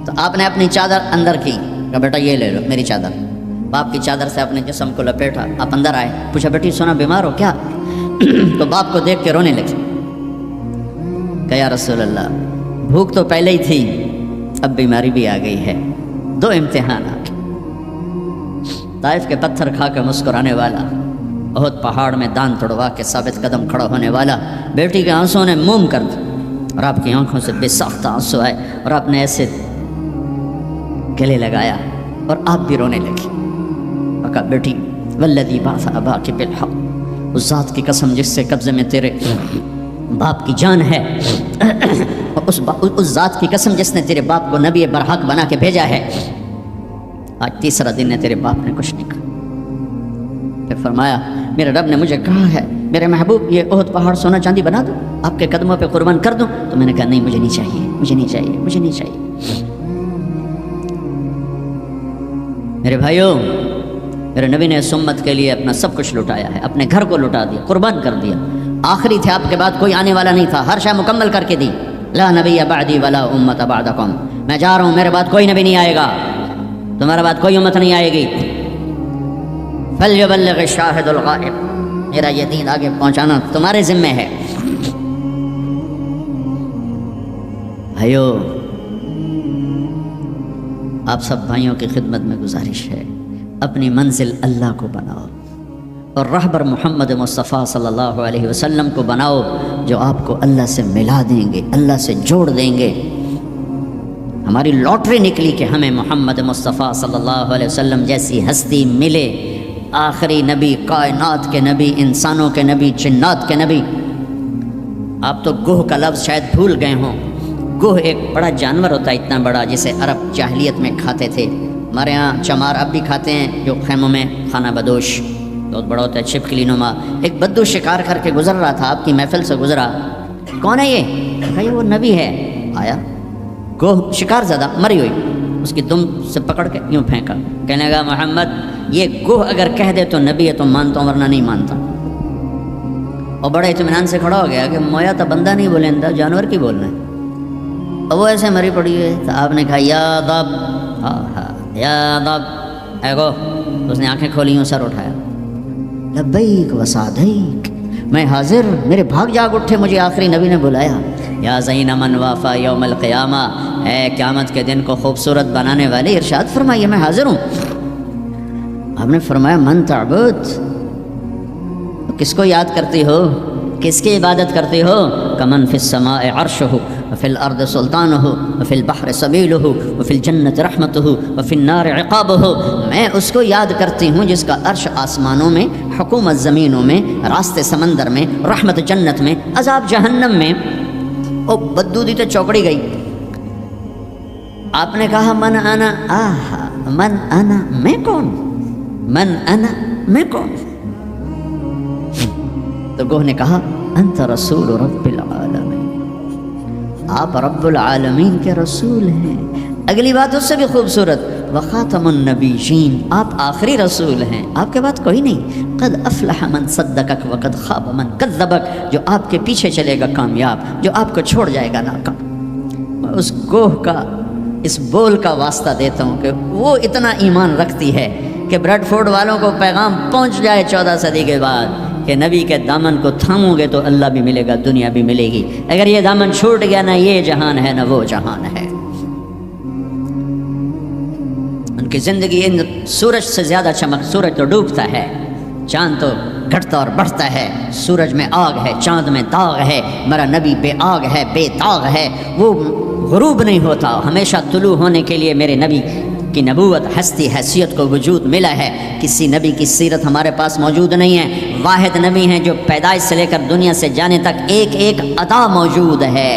تو آپ نے اپنی چادر اندر کی، کہا بیٹا یہ لے لو میری چادر، باپ کی چادر سے اپنے جسم کو لپیٹا، آپ اندر آئے، پوچھا بیٹی سونا بیمار ہو کیا؟ تو باپ کو دیکھ کے رونے لگی، کہا یا رسول اللہ بھوک تو پہلے ہی تھی، اب بیماری بھی آ گئی ہے، دو امتحانات، طائف کے پتھر کھا کے مسکرانے والا، احد پہاڑ میں دان توڑوا کے ثابت قدم کھڑا ہونے والا۔ بیٹی کے آنسوں نے موم کر دی اور آپ کی آنکھوں سے بے ساختہ آنسو آئے اور آپ نے ایسے گلے لگایا اور آپ بھی رونے لگی۔ کہا بیٹی والذی بعث اباک بالحق، اس ذات کی قسم جس سے قبضے میں تیرے باپ کی جان ہے، اس ذات کی قسم جس نے تیرے باپ کو نبی برحق بنا کے بھیجا ہے، آج تیسرا دن ہے تیرے باپ نے کچھ نہیں کہا۔ پھر فرمایا میرے رب نے مجھے کہا ہے میرے محبوب یہ احد پہاڑ سونا چاندی بنا دوں، آپ کے قدموں پہ قربان کر دوں؟ تو میں نے کہا نہیں مجھے نہیں چاہیے، مجھے نہیں چاہیے، مجھے نہیں چاہیے۔ میرے بھائیوں، میرے نبی نے اس امت کے لیے اپنا سب کچھ لٹایا ہے، اپنے گھر کو لٹا دیا، قربان کر دیا، آخری تھے، آپ کے بعد کوئی آنے والا نہیں تھا، ہر شے مکمل کر کے دی۔ لا نبی بعدی ولا امت بعدکم، میں جا رہا ہوں، میرے بعد کوئی نبی نہیں آئے گا، تمہارے بعد کوئی امت نہیں آئے گی۔ فلیبلغ الشاہد الغائب، میرا یہ دین آگے پہنچانا تمہارے ذمہ ہے۔ بھائیو، آپ سب بھائیوں کی خدمت میں گزارش ہے، اپنی منزل اللہ کو بناؤ اور رہبر محمد مصطفیٰ صلی اللہ علیہ وسلم کو بناؤ، جو آپ کو اللہ سے ملا دیں گے، اللہ سے جوڑ دیں گے۔ ہماری لاٹری نکلی کہ ہمیں محمد مصطفیٰ صلی اللہ علیہ وسلم جیسی ہستی ملے، آخری نبی، کائنات کے نبی، انسانوں کے نبی، جنات کے نبی۔ آپ تو گوہ کا لفظ شاید بھول گئے ہوں۔ گوہ ایک بڑا جانور ہوتا ہے، اتنا بڑا، جسے عرب جاہلیت میں کھاتے تھے۔ ہمارے ہاں چمار اب بھی کھاتے ہیں، جو خیموں میں خانہ بدوش بہت بڑا ہوتا ہے، چھپکلی نما۔ ایک بدو شکار کر کے گزر رہا تھا، آپ کی محفل سے گزرا، کون ہے یہ؟ کہا یہ وہ نبی ہے۔ آیا گوہ شکار زدہ مری ہوئی، اس کی دم سے پکڑ کے یوں پھینکا، کہنے لگا محمد یہ گوہ اگر کہہ دے تو نبی ہے تو مانتا ہوں ورنہ نہیں مانتا۔ اور بڑے اطمینان سے کھڑا ہو گیا کہ مویا تو بندہ نہیں بولے، جانور کی بولنا ہے۔ اور وہ ایسے مری پڑی ہے، تو آپ نے کہا یا ضب، یا ضب، اے گو۔ اس نے آنکھیں کھولی، سر اٹھایا، لبیک و سعدیک، میں حاضر، میرے بھاگ جاگ اٹھے، مجھے آخری نبی نے بلایا۔ یا زین من وافا یوم القیامہ، اے قیامت کے دن کو خوبصورت بنانے والے، ارشاد فرمائیے میں حاضر ہوں۔ آپ نے فرمایا من تعبد، کس کو یاد کرتی ہو، کس کی عبادت کرتی ہو؟ کمن فی السماء عرشہ وفی الارض سلطانہ وفی البحر سبیلہ وفی الجنت رحمتہ وفی النار عقابہ، میں اس کو یاد کرتی ہوں جس کا عرش آسمانوں میں، حکومت زمینوں میں، راستے سمندر میں، رحمت جنت میں، عذاب جہنم میں۔ او بدو دی تو چوکڑی گئی۔ آپ نے کہا من انا، آہا من انا، میں کون؟ من انا، میں کون؟ تو گوہ نے کہا انت رسول رب العالمین، آپ رب العالمین کے رسول ہیں۔ اگلی بات اس سے بھی خوبصورت، وخاتم النبیین، آپ آخری رسول ہیں، آپ کے بعد کوئی نہیں۔ قد افلح من صدقک وقد خاب من کذبک، جو آپ کے پیچھے چلے گا کامیاب، جو آپ کو چھوڑ جائے گا ناکام۔ اس گوہ کا، اس بول کا واسطہ دیتا ہوں کہ وہ اتنا ایمان رکھتی ہے کہ بریڈ فورڈ والوں کو پیغام پہنچ جائے 14 صدی کے بعد کہ نبی کے دامن کو تھامو گے تو اللہ بھی ملے گا، دنیا بھی ملے گی۔ اگر یہ دامن چھوٹ گیا، نہ یہ جہان ہے نہ وہ جہان ہے۔ ان کی زندگی سورج سے زیادہ چمک، سورج تو ڈوبتا ہے، چاند تو گھٹتا اور بڑھتا ہے، سورج میں آگ ہے، چاند میں داغ ہے، میرا نبی بے آگ ہے، بے داغ ہے، وہ غروب نہیں ہوتا، ہمیشہ طلوع ہونے کے لیے میرے نبی کی نبوت، ہستی، حیثیت کو وجود ملا ہے۔ کسی نبی کی سیرت ہمارے پاس موجود نہیں ہے، واحد نبی ہیں جو پیدائش سے لے کر دنیا سے جانے تک ایک ایک ادا موجود ہے۔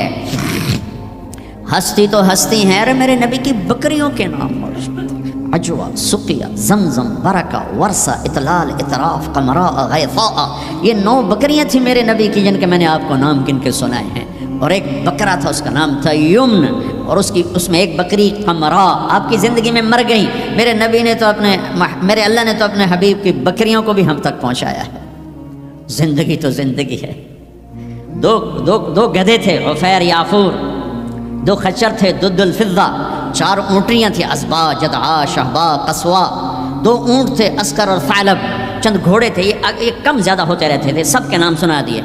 ہستی تو ہستی ہیں، ارے میرے نبی کی بکریوں کے نام موجود، عجوہ، سقیہ، زمزم، برکہ، ورثہ، اطلال، اطراف، قمراء، غیفاء، یہ 9 بکریاں تھیں میرے نبی کی جن کے میں نے آپ کو نام گن کے سنائے ہیں۔ اور ایک بکرا تھا، اس کا نام تھا یمن، اور اس میں ایک بکری قمراء آپ کی زندگی میں مر گئی۔ میرے نبی نے تو میرے اللہ نے تو اپنے حبیب کی بکریوں کو بھی ہم تک پہنچایا ہے۔ زندگی تو زندگی ہے۔ دو گدھے تھے، غفیر، یافور، 2 خچر تھے، دد الفضہ، 4 اونٹریاں تھیں، ازبا، جدعا، شہبا، قصوا، 2 اونٹ تھے، اسکر اور ثعلب، چند گھوڑے تھے، یہ کم زیادہ ہوتے رہتے تھے، سب کے نام سنا دیے۔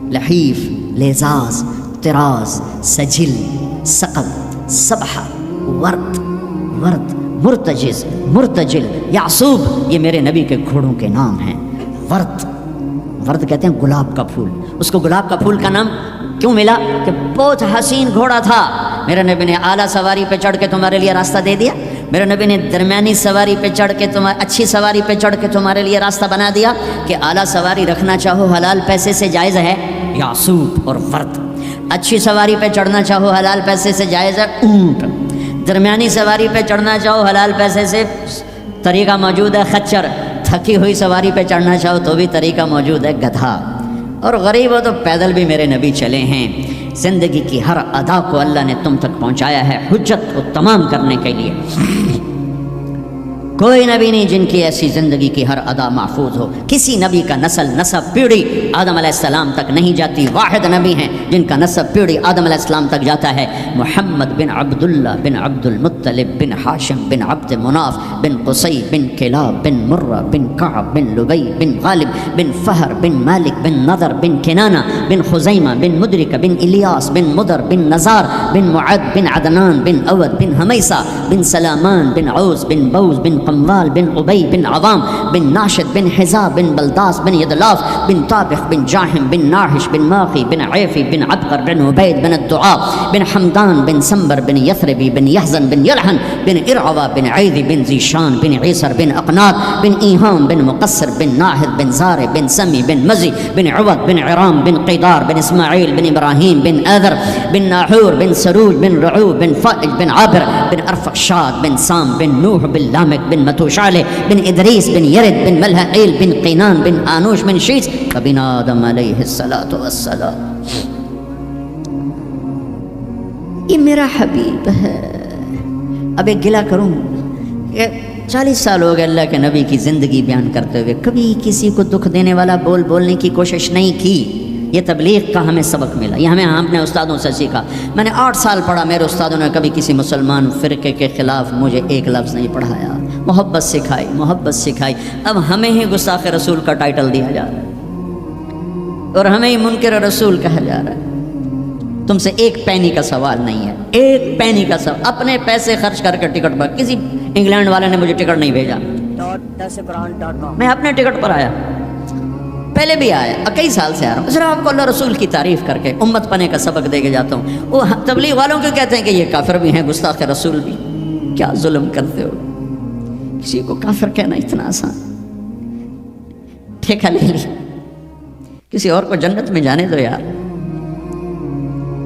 لحیف، لیزاز، طراز، سجل، سقب، سبحہ، ورد، مرتجل، یعصوب، یہ میرے نبی کے گھوڑوں کے نام ہیں۔ ورد کہتے ہیں گلاب کا پھول، اس کو گلاب کا پھول کا نام کیوں ملا؟ کہ بہت حسین گھوڑا تھا۔ میرے نبی نے اعلیٰ سواری پہ چڑھ کے تمہارے لیے راستہ دے دیا، میرے نبی نے درمیانی سواری پہ چڑھ کے اچھی سواری پہ چڑھ کے تمہارے لیے راستہ بنا دیا کہ اعلیٰ سواری رکھنا چاہو حلال پیسے سے جائز ہے، یعصوب اور ورد۔ اچھی سواری پہ چڑھنا چاہو حلال پیسے سے جائز ہے، اونٹ۔ درمیانی سواری پہ چڑھنا چاہو حلال پیسے سے طریقہ موجود ہے، خچر۔ تھکی ہوئی سواری پہ چڑھنا چاہو تو بھی طریقہ موجود ہے، گدھا۔ اور غریب ہو تو پیدل بھی میرے نبی چلے ہیں۔ زندگی کی ہر ادا کو اللہ نے تم تک پہنچایا ہے حجت کو تمام کرنے کے لیے۔ کوئی نبی نہیں جن کی ایسی زندگی کی ہر ادا محفوظ ہو۔ کسی نبی کا نسب پیڑھی آدم علیہ السلام تک نہیں جاتی، واحد نبی ہیں جن کا نسب پیڑھی آدم علیہ السلام تک جاتا ہے۔ محمد بن عبداللہ بن عبد المطلب بن ہاشم بن عبد مناف بن قصی بن کلاب بن مرہ بن کعب بن لبی بن غالب بن فہر بن مالک بن نضر بن کنانہ بن خزیمہ بن مدرک بن الیاس بن مدر بن نزار بن معد بن عدنان بن اود بن حمیسہ بن سلامان بن عوز بن بوز بن قموال بن عبی بن عوام بن ناشد بن حزا بن بلداس بن یدلاف بن طابخ بن جاہم بن ناحش بن ماقی بن عیفی بن عبقر بن عبید بن الدعاء بن حمدان بن سنبر بن یثربی بن یحزن بن یلحن بن ارعوہ بن عیدی بن زیشان بن عیسر بن اقناط بن ایہام بن مقصر بن ناہد بن زار بن سمی بن مزی بن عوض بن عرام بن قیدار بن اسماعیل بن ابراہیم بن آذر بن ناحور بن سروج بن رعوب بن فائج بن عابر بن ارفقشاد بن سام بن نوح بن لامک بن متوشالح بن ادریس بن یرد بن ملحائیل بن قینان بن آنوش بن شیس بن آدم علیہ السلام۔ یہ میرا حبیب ہے۔ اب ایک گلہ کروں کہ 40 سال ہو گئے اللہ کے نبی کی زندگی بیان کرتے ہوئے، کبھی کسی کو دکھ دینے والا بولنے کی کوشش نہیں کی۔ یہ تبلیغ کا ہمیں سبق ملا، یہ ہمیں اپنے استادوں سے سیکھا۔ میں نے 8 سال پڑھا، میرے استادوں نے کبھی کسی مسلمان فرقے کے خلاف مجھے ایک لفظ نہیں پڑھایا، محبت سکھائی۔ اب ہمیں ہی گستاخ رسول کا ٹائٹل دیا جا رہا ہے اور ہمیں ہی منکر رسول کہا جا رہا ہے۔ تم سے 1 پینی کا سوال نہیں ہے، 1 پینی کا سوال۔ اپنے پیسے خرچ کر کے ٹکٹ پر، کسی انگلینڈ والے نے مجھے ٹکٹ نہیں بھیجا، میں اپنے ٹکٹ پر آیا، پہلے بھی آیا، کئی سال سے آ رہا ہوں، صرف آپ کو اللہ رسول کی تعریف کر کے امت پنے کا سبق دے کے جاتا ہوں۔ وہ تبلیغ والوں کو کہتے ہیں کہ یہ کافر بھی ہیں، گستاخ رسول بھی۔ کیا ظلم کرتے ہو، کسی کو کافر کہنا اتنا آسان، ٹھیکہ لے لی، کسی اور کو جنت میں جانے دو یار۔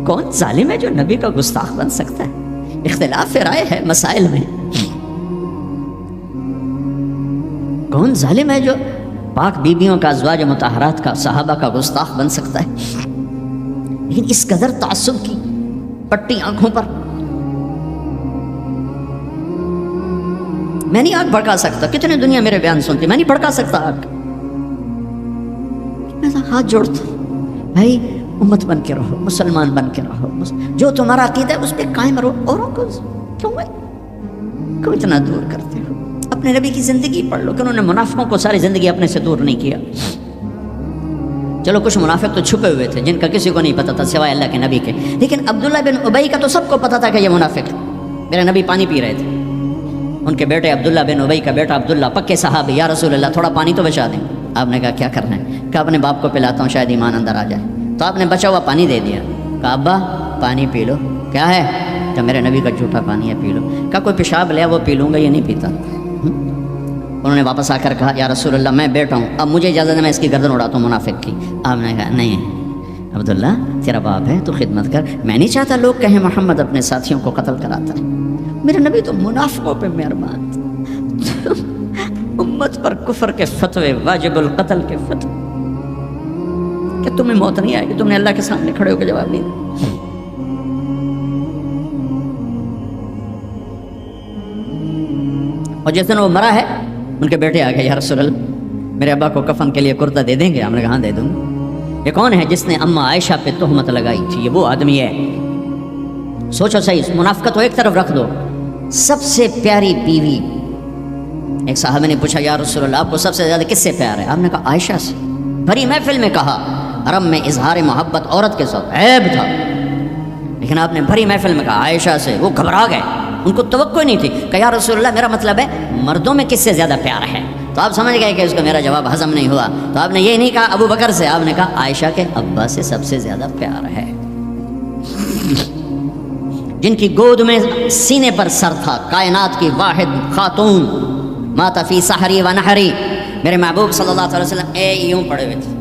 کون ظالم ہے جو نبی کا گستاخ بن سکتا ہے؟ اختلاف رائے ہے مسائل میں، کون ظالم ہے جو پاک بیویوں کا، ازواج مطہرات کا، صحابہ کا گستاخ بن سکتا ہے؟ لیکن اس قدر تعصب کی پٹی آنکھوں پر، میں نہیں آگ بھڑکا سکتا، کتنے دنیا میرے بیان سنتی، میں نہیں بھڑکا سکتا آگ۔ میں ہاتھ جوڑتا ہوں، بھائی امت بن کے رہو، مسلمان بن کے رہو، جو تمہارا عقیدہ ہے اس پہ قائم رہو، اوروں کو کیوں اتنا دور کرتے ہو؟ اپنے نبی کی زندگی پڑھ لو کہ انہوں نے منافقوں کو ساری زندگی اپنے سے دور نہیں کیا۔ چلو کچھ منافق تو چھپے ہوئے تھے جن کا کسی کو نہیں پتا تھا سوائے اللہ کے نبی کے، لیکن عبداللہ بن ابی کا تو سب کو پتا تھا کہ یہ منافق ہے۔ میرے نبی پانی پی رہے تھے، ان کے بیٹے عبداللہ بن ابی کا بیٹا عبداللہ پکے صحابی، یا رسول اللہ تھوڑا پانی تو بچا دیں۔ آپ نے کہا کیا کرنا ہے؟ کہ اپنے باپ کو پلاتا ہوں شاید ایمان اندر آ جائے۔ تو آپ نے بچا ہوا پانی دے دیا، کہا ابا پانی پی لو۔ کیا ہے؟ کہ میرے نبی کا جھوٹا پانی ہے، پی لو۔ کہا کوئی پیشاب لیا وہ پی لوں گا، یہ نہیں پیتا۔ انہوں نے واپس آ کر کہا یا رسول اللہ میں بیٹا ہوں، اب مجھے اجازت ہے میں اس کی گردن اڑاتا ہوں منافق کی۔ آپ نے کہا نہیں عبداللہ تیرا باپ ہے تو خدمت کر، میں نہیں چاہتا لوگ کہیں محمد اپنے ساتھیوں کو قتل کراتا ہے۔ میرے نبی تو منافقوں پہ مہربان، امت پر کفر کے فتوے، واجب القتل کے فتوے، کہ تمہیں موت نہیں آئے گی، تم نے اللہ کے سامنے کھڑے ہو کے جواب نہیں دیا۔ اور جس دن وہ مرا ہے ان کے بیٹے آ گئے، یا رسول اللہ میرے ابا کو کفن کے لیے کرتا دے دیں گے؟ ہم نے کہا دے دوں گا۔ یہ کون ہے جس نے اماں عائشہ پہ تہمت لگائی تھی؟ یہ وہ آدمی ہے۔ سوچو صحیح، منافقت کو ایک طرف رکھ دو، سب سے پیاری بیوی، ایک صحابہ نے پوچھا یا رسول اللہ آپ کو سب سے زیادہ کس سے پیار ہے؟ آپ نے کہا عائشہ سے۔ بھری محفل میں کہا، حرم میں اظہار محبت عورت کے ساتھ عیب تھا، لیکن آپ نے بھری محفل میں کہا عائشہ سے۔ وہ گھبرا گئے، ان کو توقع نہیں تھی کہ یا رسول اللہ میرا مطلب ہے مردوں میں کس سے زیادہ پیار ہے؟ تو آپ سمجھ گئے کہ اس کو میرا جواب ہضم نہیں ہوا، تو آپ نے یہ نہیں کہا ابو بکر سے، آپ نے کہا عائشہ کے ابا سے سب سے زیادہ پیار ہے، جن کی گود میں سینے پر سر تھا، کائنات کی واحد خاتون، مات فی سحری و نحری۔ میرے محبوب صلی اللہ علیہ وسلم یوں پڑے ہوئے تھے،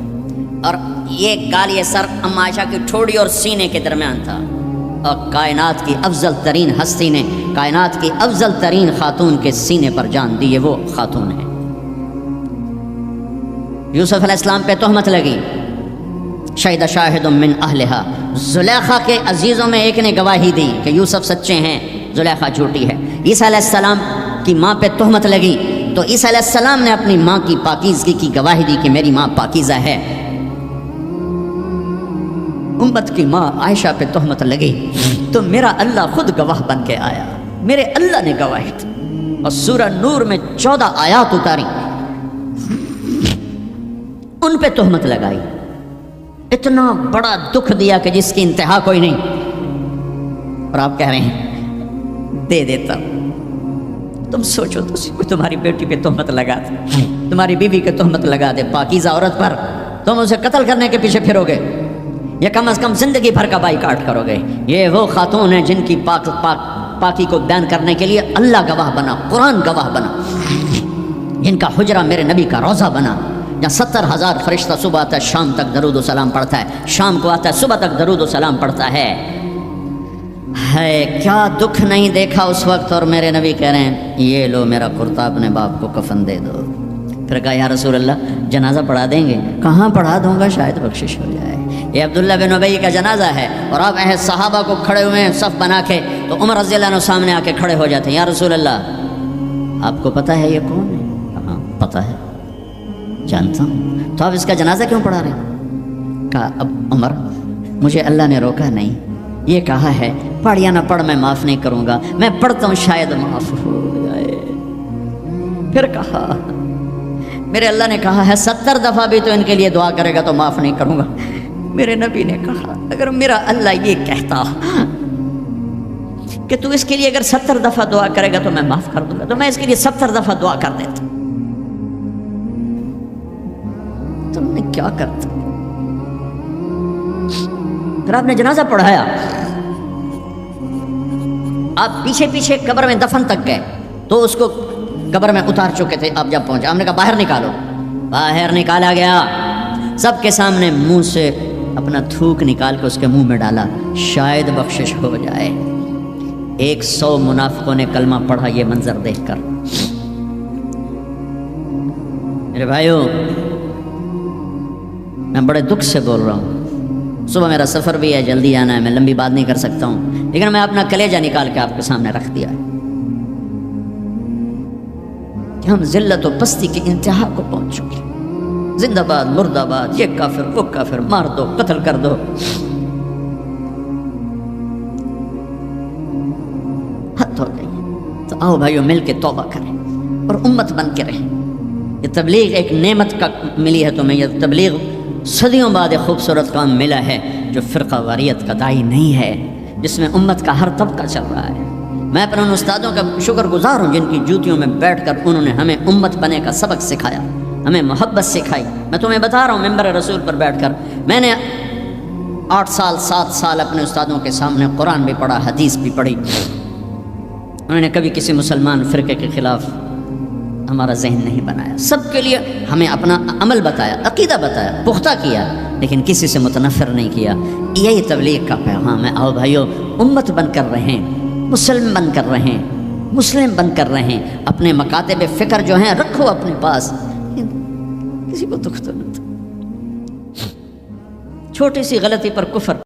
اور یہ گال یہ سر اما عائشہ کی ٹھوڑی اور سینے کے درمیان تھا، اور کائنات کی افضل ترین ہستی نے کائنات کی افضل ترین خاتون کے سینے پر جان دی، یہ وہ خاتون ہے۔ یوسف علیہ السلام پہ تہمت لگی، شہد شاہد من اہلہا، زلیخا کے عزیزوں میں ایک نے گواہی دی کہ یوسف سچے ہیں، زلیخا جھوٹی ہے۔ عیسیٰ علیہ السلام کی ماں پہ تہمت لگی تو عیسیٰ علیہ السلام نے اپنی ماں کی پاکیزگی کی گواہی دی کہ میری ماں پاکیزہ ہے۔ امت کی ماں عائشہ پہ تہمت لگی تو میرا اللہ خود گواہ بن کے آیا، میرے اللہ نے گواہی دی، اور سورہ نور میں 14 آیات اتاری، ان پہ تہمت لگائی، اتنا بڑا دکھ دیا کہ جس کی انتہا کوئی نہیں، اور آپ کہہ رہے ہیں دے دیتا۔ تم سوچو تو کوئی تمہاری بیٹی پہ تہمت لگا دے، تمہاری بیوی کے تہمت لگا دے پاکیزہ عورت پر، تم اسے قتل کرنے کے پیچھے پھرو گے یا کم از کم زندگی بھر کا بائیکاٹ کرو گے؟ یہ وہ خاتون ہیں جن کی پاکی کو بیان کرنے کے لیے اللہ گواہ بنا، قرآن گواہ بنا، جن کا حجرہ میرے نبی کا روضہ بنا، جہاں 70,000 فرشتہ صبح آتا ہے شام تک درود و سلام پڑھتا ہے، شام کو آتا ہے صبح تک درود و سلام پڑھتا ہے۔ کیا دکھ نہیں دیکھا اس وقت، اور میرے نبی کہہ رہے ہیں یہ لو میرا کرتا اپنے باپ کو کفن دے دو۔ پھر کہا یا رسول اللہ جنازہ پڑھا دیں گے؟ کہاں پڑھا دوں گا، شاید بخشش ہو جائے۔ یہ عبداللہ بن ابی کا جنازہ ہے، اور آپ صحابہ کو کھڑے ہوئے ہیں صف بنا کے، تو عمر رضی اللہ عنہ سامنے آ کے کھڑے ہو جاتے ہیں، یا رسول اللہ آپ کو پتہ ہے یہ کون ہے؟ ہاں پتہ ہے، جانتا ہوں، تو آپ اس کا جنازہ کیوں پڑھا رہے ہیں؟ کہا اب عمر مجھے اللہ نے روکا نہیں، یہ کہا ہے پڑھ یا نہ پڑھ میں معاف نہیں کروں گا، میں پڑھتا ہوں شاید معاف ہو جائے۔ پھر کہا میرے اللہ نے کہا ہے 70 دفعہ بھی تو ان کے لیے دعا کرے گا تو معاف نہیں کروں گا۔ میرے نبی نے کہا اگر میرا اللہ یہ کہتا کہ تو اس کے لیے اگر 70 دفعہ دعا کرے گا تو میں معاف کر دوں گا، تو میں اس کے لیے 70 دفعہ دعا کر دیتا۔ تم نے کیا کرتا؟ پھر آپ نے جنازہ پڑھایا، آپ پیچھے پیچھے قبر میں دفن تک گئے، تو اس کو قبر میں اتار چکے تھے، آپ جب پہنچے آپ نے کہا باہر نکالو، باہر نکالا گیا، سب کے سامنے منہ سے اپنا تھوک نکال کے اس کے منہ میں ڈالا، شاید بخشش ہو جائے۔ 100 منافقوں نے کلمہ پڑھا یہ منظر دیکھ کر۔ میرے بھائیوں میں بڑے دکھ سے بول رہا ہوں، صبح میرا سفر بھی ہے، جلدی آنا ہے، میں لمبی بات نہیں کر سکتا ہوں، لیکن میں اپنا کلیجہ نکال کے آپ کے سامنے رکھ دیا ہے کہ ہم ذلت و پستی کی انتہا کو پہنچ چکے۔ زندہ باد مرد آباد، یہ کافر وہ کافر، مار دو قتل کر دو. حد ہو گئی. تو آؤ بھائیو مل کے توبہ کریں اور امت بن کے رہیں. یہ تبلیغ ایک نعمت کا ملی ہے تمہیں. یہ تبلیغ صدیوں بعد ایک خوبصورت کام ملا ہے جو فرقہ واریت کا داعی نہیں ہے، جس میں امت کا ہر طبقہ چل رہا ہے. میں اپنے ان استادوں کا شکر گزار ہوں جن کی جوتیوں میں بیٹھ کر انہوں نے ہمیں امت بنے کا سبق سکھایا، ہمیں محبت سکھائی. میں تمہیں بتا رہا ہوں ممبر رسول پر بیٹھ کر میں نے 8 سال 7 سال اپنے استادوں کے سامنے قرآن بھی پڑھا، حدیث بھی پڑھی. انہوں نے کبھی کسی مسلمان فرقے کے خلاف ہمارا ذہن نہیں بنایا. سب کے لیے ہمیں اپنا عمل بتایا، عقیدہ بتایا، پختہ کیا، لیکن کسی سے متنفر نہیں کیا. یہی تبلیغ کا پیغام ہے. آؤ بھائیو امت بن کر رہیں، مسلم بن کر رہیں، مسلم بن کر رہیں. اپنے مکاتب فکر جو ہیں رکھو اپنے پاس، کسی کو دکھ تو نہ دو. چھوٹی سی غلطی پر کفر